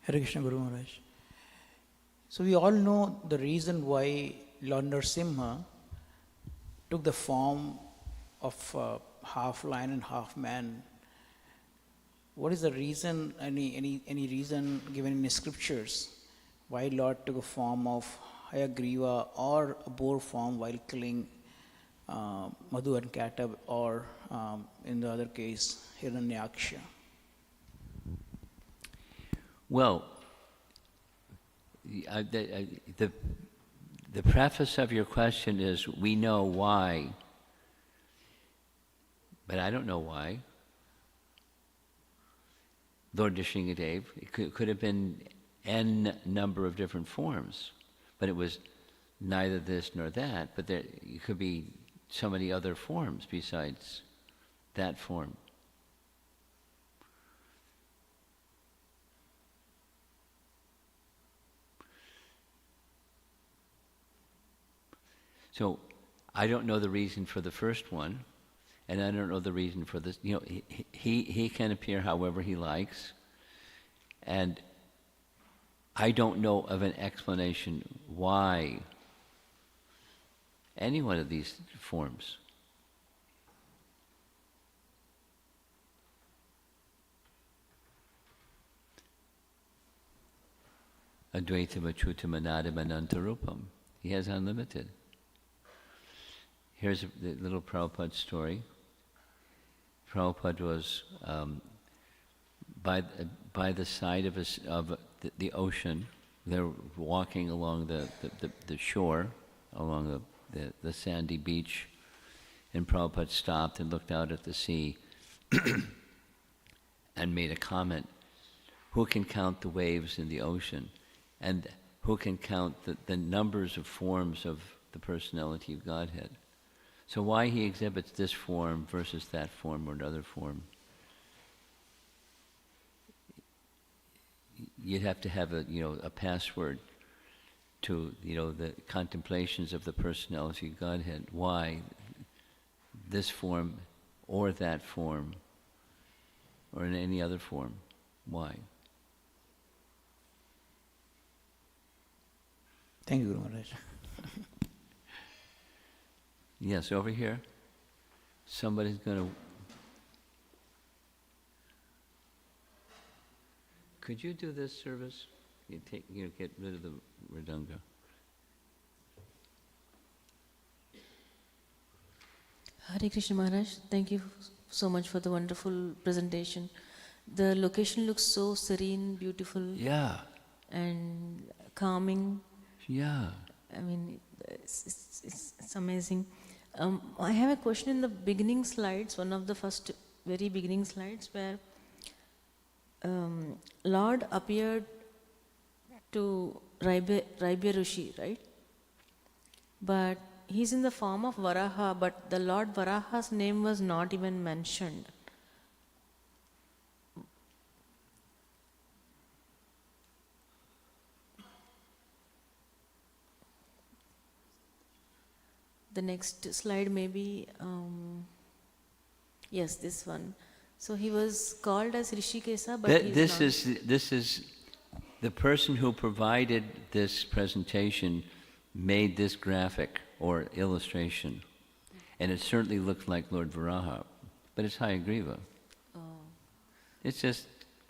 Hare Krishna Guru Maharaj. So we all know the reason why Lord Narasimha took the form of half lion and half man. What is the reason, any reason given in the scriptures why Lord took a form of Hayagriva or a boar form while killing Madhu and Katab, or in the other case Hiranyaksha? Well, the preface of your question is, we know why, but I don't know why. Lord Nrsimhadev, it could have been n number of different forms, but it was neither this nor that, but it could be so many other forms besides that form. So I don't know the reason for the first one, and I don't know the reason for this. You know, he can appear however he likes, and I don't know of an explanation why any one of these forms. Advaitam Achyutam Anadam Anantarupam. He has unlimited. Here's the little Prabhupada story. Prabhupada was by the side of the ocean. They're walking along the shore, along the sandy beach, and Prabhupada stopped and looked out at the sea and made a comment. Who can count the waves in the ocean? And who can count the numbers of forms of the personality of Godhead? So why he exhibits this form versus that form or another form? You'd have to have a password to the contemplations of the personality of Godhead. Why this form or that form or in any other form? Why? Thank you, Guru Maharaj. Yes, over here. Somebody's going to... Could you do this service? Get rid of the Mridanga. Hare Krishna Maharaj, thank you so much for the wonderful presentation. The location looks so serene, beautiful. Yeah. And calming. Yeah. I mean, it's amazing. I have a question in the beginning slides, one of the first very beginning slides, where Lord appeared to Raibya Rishi, right? But he's in the form of Varaha, but the Lord Varaha's name was not even mentioned. The next slide maybe, yes, this one. So he was called as Rishikesa, but This is the person who provided this presentation made this graphic or illustration, and it certainly looks like Lord Varaha, but it's Hayagriva. Oh. It's just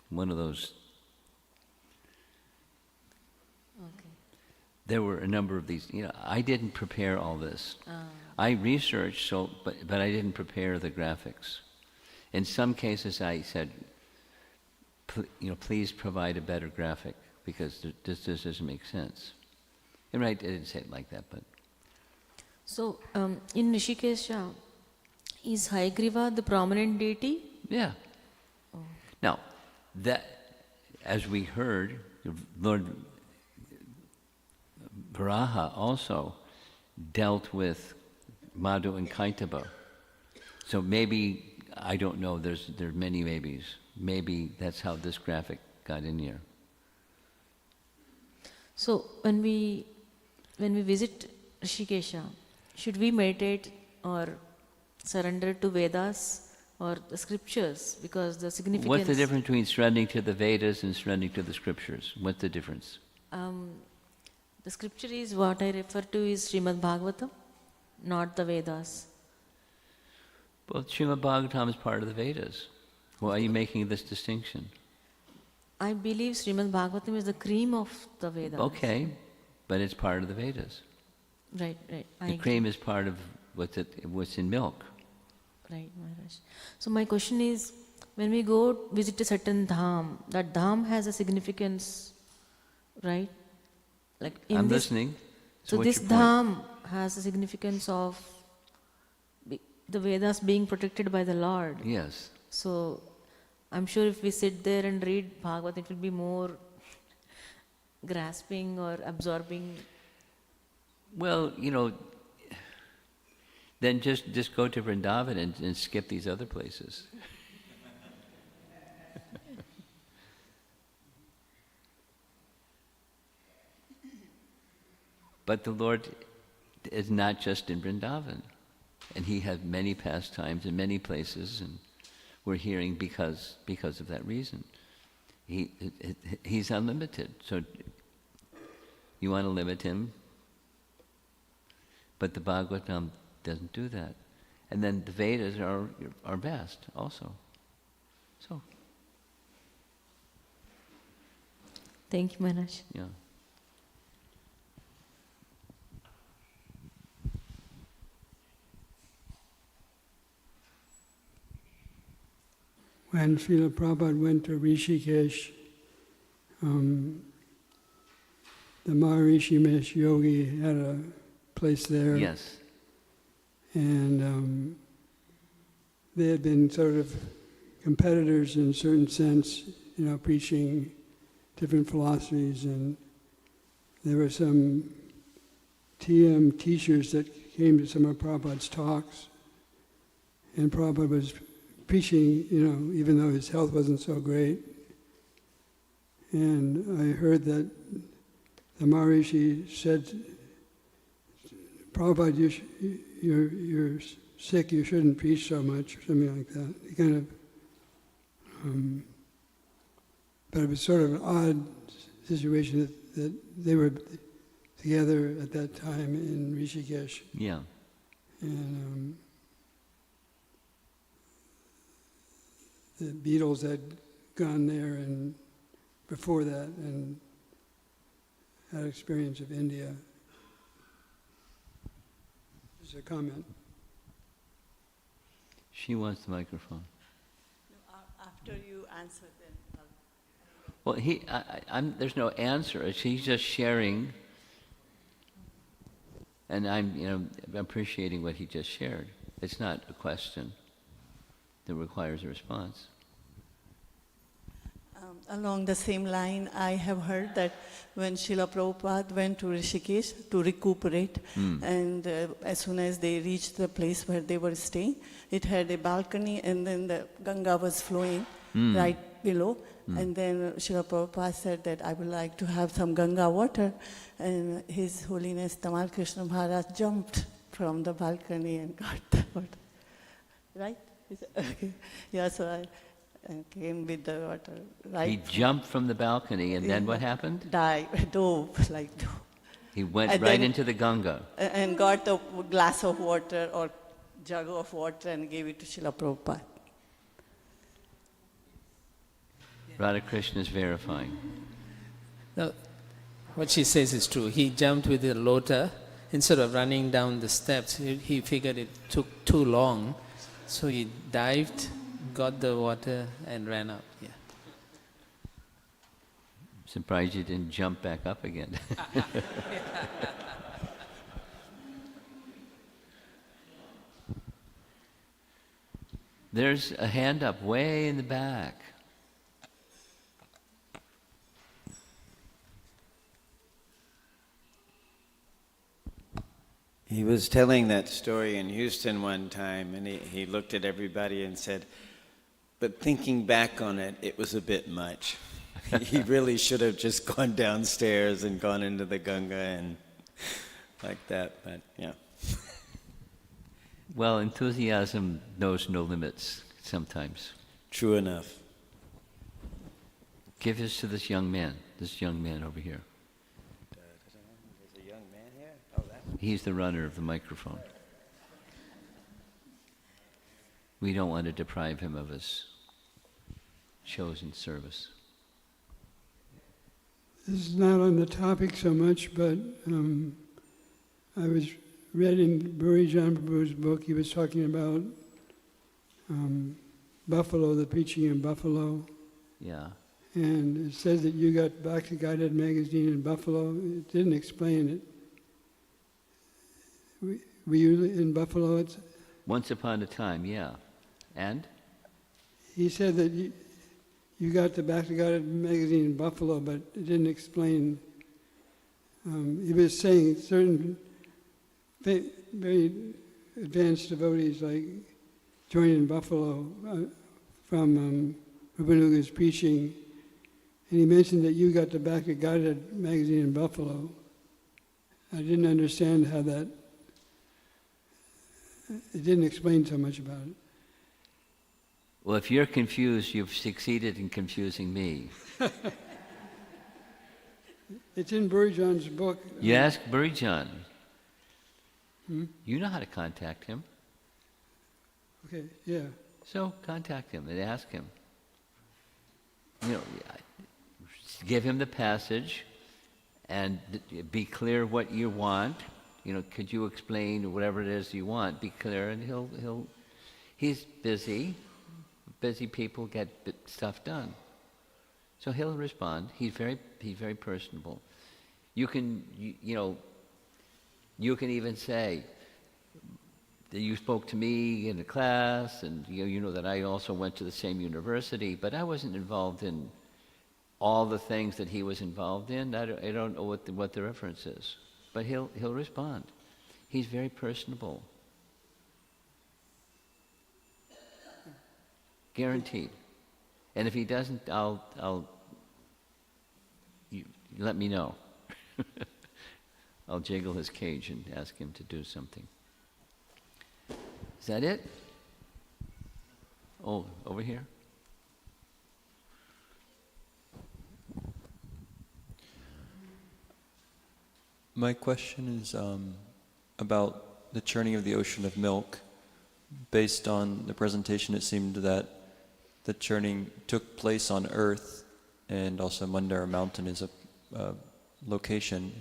one of those. Okay. There were a number of these. I didn't prepare all this. I researched, but I didn't prepare the graphics. In some cases, I said, please provide a better graphic because this doesn't make sense. And I didn't say it like that, but. So in Rishikesha, is Hayagriva the prominent deity? Yeah. Oh. Now, that, as we heard, Lord Varaha also dealt with Madhu and Kaitaba. So maybe I don't know. There are many maybes. Maybe that's how this graphic got in here. So when we visit Rishikesha, should we meditate or surrender to Vedas or the scriptures? Because the significance. What's the difference between surrendering to the Vedas and surrendering to the scriptures? What's the difference? The scripture is what I refer to is Srimad Bhagavatam, not the Vedas. Well, Srimad Bhagavatam is part of the Vedas. Why are you making this distinction? I believe Srimad Bhagavatam is the cream of the Vedas. Okay, but it's part of the Vedas. Right. I The agree. cream is part of what's in milk. Right, Maharaj. So my question is, when we go visit a certain dham, that dham has a significance, right? Like in I'm this, listening. So what's this your point? dham has a significance of the Vedas being protected by the Lord. Yes. So I'm sure if we sit there and read Bhagavad, it will be more grasping or absorbing. Well, then just go to Vrindavan and skip these other places. But the Lord is not just in Vrindavan. And He has many pastimes in many places, and we're hearing because of that reason. He's unlimited. So you want to limit Him? But the Bhagavatam doesn't do that. And then the Vedas are vast also. So, Thank you, Maharaj. yeah. When Srila Prabhupada went to Rishikesh, the Maharishi Mahesh Yogi had a place there. Yes. And they had been sort of competitors in a certain sense, preaching different philosophies. And there were some TM teachers that came to some of Prabhupada's talks. And Prabhupada was preaching, even though his health wasn't so great. And I heard that the Maharishi said, Prabhupada, you're sick, you shouldn't preach so much, or something like that. He kind of, but it was sort of an odd situation that they were together at that time in Rishikesh. Yeah. And the Beatles had gone there and before that and had experience of India. Just a comment. She wants the microphone. After you answer, then Well, there's no answer. He's just sharing, and I'm appreciating what he just shared. It's not a question that requires a response. along the same line, I have heard that when Srila Prabhupada went to Rishikesh to recuperate, and as soon as they reached the place where they were staying, it had a balcony, and then the Ganga was flowing right below. And then Srila Prabhupada said that I would like to have some Ganga water, and His Holiness Tamal Krishna Maharaj jumped from the balcony and got the water. Right? Okay. Yeah, so I came with the water. Right? He jumped from the balcony, and then what happened? Dove. He went And right then- into the Ganga. And got a glass of water or jug of water and gave it to Srila Prabhupada. Radhakrishna is verifying. Now, what she says is true. He jumped with the lota. Instead of running down the steps, he figured it took too long. So he dived, got the water, and ran out. Yeah. Surprised you didn't jump back up again. There's a hand up way in the back. He was telling that story in Houston one time, and he looked at everybody and said, but thinking back on it, it was a bit much. He really should have just gone downstairs and gone into the Ganga and like that, but yeah. Well, enthusiasm knows no limits sometimes. True enough. Give this to this young man over here. There's a young man here? Oh, that one. He's the runner of the microphone. We don't want to deprive him of his chosen service. This is not on the topic so much, but I was read in Bhurijan Prabhu's book, he was talking about Buffalo, the preaching in Buffalo. Yeah. And it says that you got Bhakti Guided magazine in Buffalo. It didn't explain it. Were you in Buffalo? Once upon a time, yeah. And? He said that you got the Bhakti Guided magazine in Buffalo, but it didn't explain. He was saying certain very advanced devotees like joined in Buffalo from Rupanuga's preaching, and he mentioned that you got the Bhakti Guided magazine in Buffalo. I didn't understand how that, it didn't explain so much about it. Well, if you're confused, you've succeeded in confusing me. It's in Bhurijan's book. You ask Bhurijan. Hmm? You know how to contact him. Okay, yeah. So contact him and ask him. You know, give him the passage and be clear what you want. You know, could you explain whatever it is you want? Be clear, and he's busy. Busy people get stuff done. So he'll respond. He's very personable. You can even say that you spoke to me in a class, and you know that I also went to the same university, but I wasn't involved in all the things that he was involved in. I don't know what the reference is, but he'll respond. He's very personable. Guaranteed. And if he doesn't, you let me know. I'll jiggle his cage and ask him to do something. Is that it? Oh, over here? My question is about the churning of the ocean of milk. Based on the presentation, it seemed that the churning took place on Earth, and also Mandara Mountain is a location,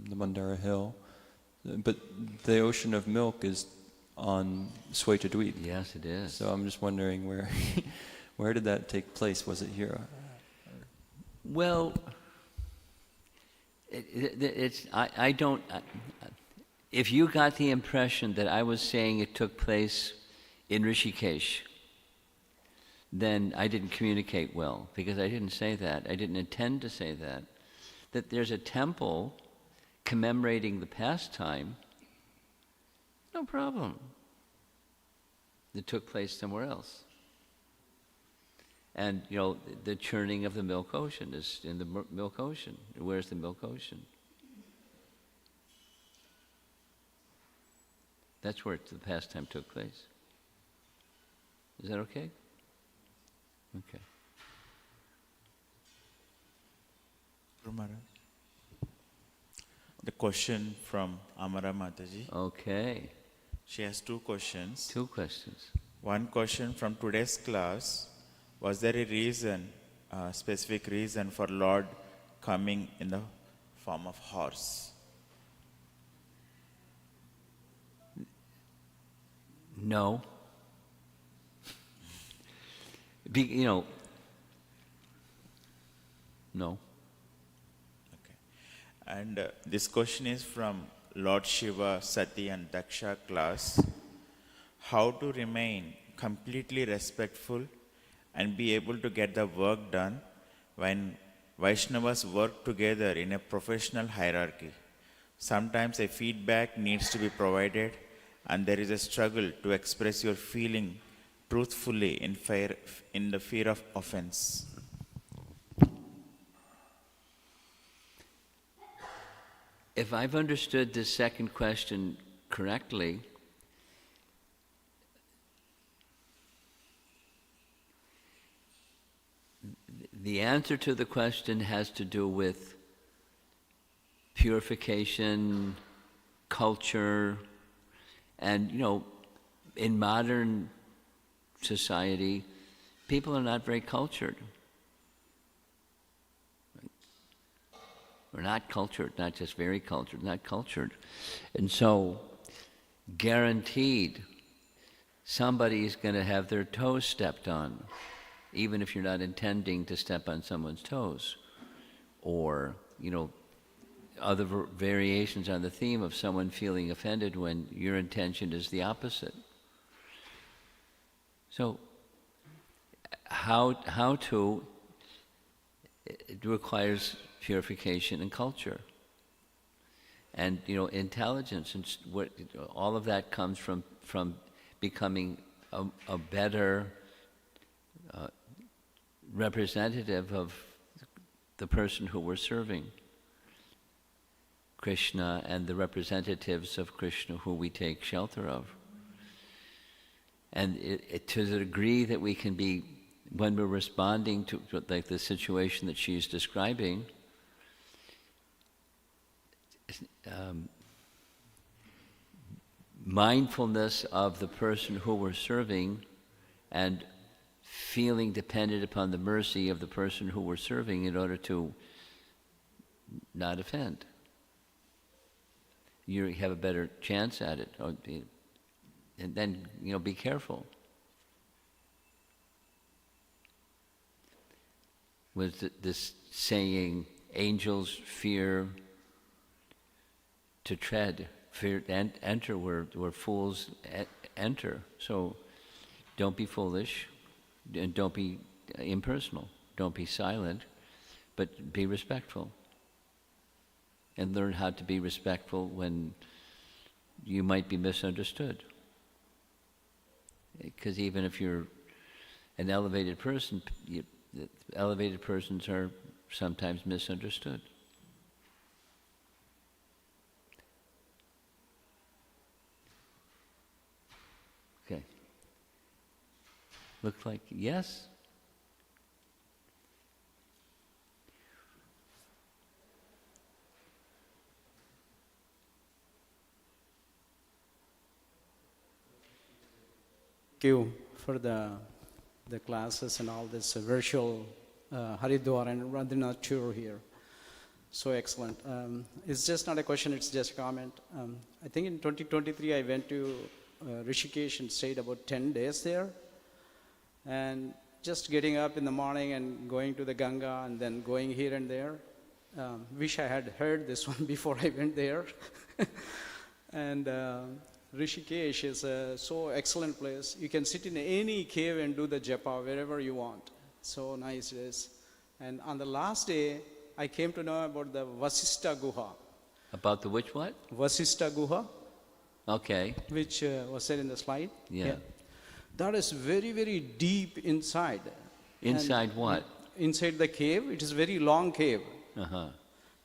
the Mandara Hill. But the ocean of milk is on Swetadweep. Yes, it is. So I'm just wondering where did that take place? Was it here? Well, I don't. If you got the impression that I was saying it took place in Rishikesh, then I didn't communicate well, because I didn't say that. I didn't intend to say that. That there's a temple commemorating the pastime, no problem. That took place somewhere else. And, the churning of the milk ocean is in the milk ocean. Where's the milk ocean? That's where the pastime took place. Is that okay? Okay. Guru Maharaj. The question from Amara Mataji. Okay. She has two questions. Two questions. One question from today's class. Was there a reason, specific reason for Lord coming in the form of horse? No. No. Okay. And this question is from Lord Shiva, Sati and Daksha class. How to remain completely respectful and be able to get the work done when Vaishnavas work together in a professional hierarchy. Sometimes a feedback needs to be provided, and there is a struggle to express your feeling truthfully in the fear of offense. If I've understood this second question correctly, the answer to the question has to do with purification, culture, and, in modern society, people are not very cultured. We're not cultured, not just very cultured, not cultured. And so, guaranteed, somebody is going to have their toes stepped on, even if you're not intending to step on someone's toes. Or, other variations on the theme of someone feeling offended when your intention is the opposite. So, how to, it requires purification and culture. And, intelligence, and all of that comes from becoming a better representative of the person who we're serving, Krishna, and the representatives of Krishna who we take shelter of. And to the degree that we can be, when we're responding to like the situation that she's describing, mindfulness of the person who we're serving and feeling dependent upon the mercy of the person who we're serving in order to not offend. You have a better chance at it. And then, be careful. Was this saying, angels fear to tread, fear to enter where fools enter. So don't be foolish, and don't be impersonal. Don't be silent, but be respectful. And learn how to be respectful when you might be misunderstood. Because even if you're an elevated person, elevated persons are sometimes misunderstood. Okay. Looks like yes? Thank you for the classes and all this virtual Haridwar and Radhanath tour here. So excellent. It's just not a question, it's just a comment. I think in 2023 I went to Rishikesh and stayed about 10 days there. And just getting up in the morning and going to the Ganga and then going here and there. Wish I had heard this one before I went there. And Rishikesh is a so excellent place. You can sit in any cave and do the japa wherever you want. So nice it is. And on the last day, I came to know about the Vasistha Guha. About the which what? Vasistha Guha. Okay. Which was said in the slide. Yeah. That is very, very deep inside. Inside what? Inside the cave. It is a very long cave. Uh-huh.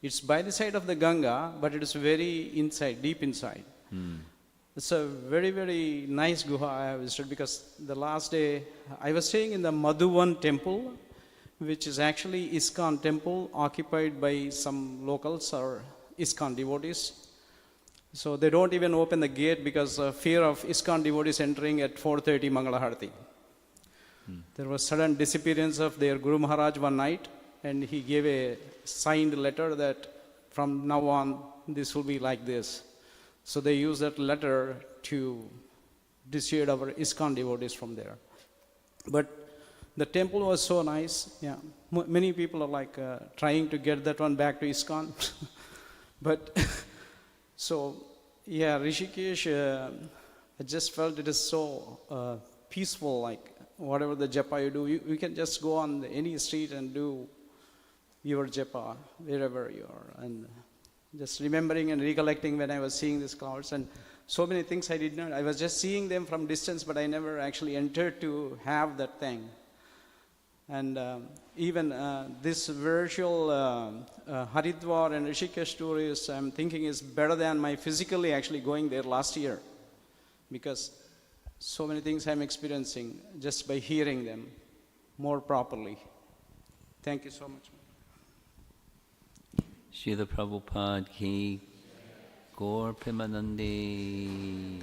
It's by the side of the Ganga, but it is very inside, deep inside. It's a very, very nice guha I have visited because the last day I was staying in the Madhuvan temple, which is actually ISKCON temple occupied by some locals or ISKCON devotees. So they don't even open the gate because of fear of ISKCON devotees entering at 4:30 Mangala Harati. There was sudden disappearance of their Guru Maharaj one night, and he gave a signed letter that from now on this will be like this. So they used that letter to dissuade our ISKCON devotees from there. But the temple was so nice. Yeah, many people are like trying to get that one back to ISKCON. But so yeah, Rishikesh, I just felt it is so peaceful. Like whatever the japa you do, you can just go on any street and do your japa wherever you are, and just remembering and recollecting when I was seeing these clouds, and so many things I did not. I was just seeing them from distance, but I never actually entered to have that thing. And even this virtual Haridwar and Rishikesh tour is, I'm thinking, is better than my physically actually going there last year, because so many things I'm experiencing just by hearing them more properly. Thank you so much. Srila Prabhupada ki Gaur Premanande.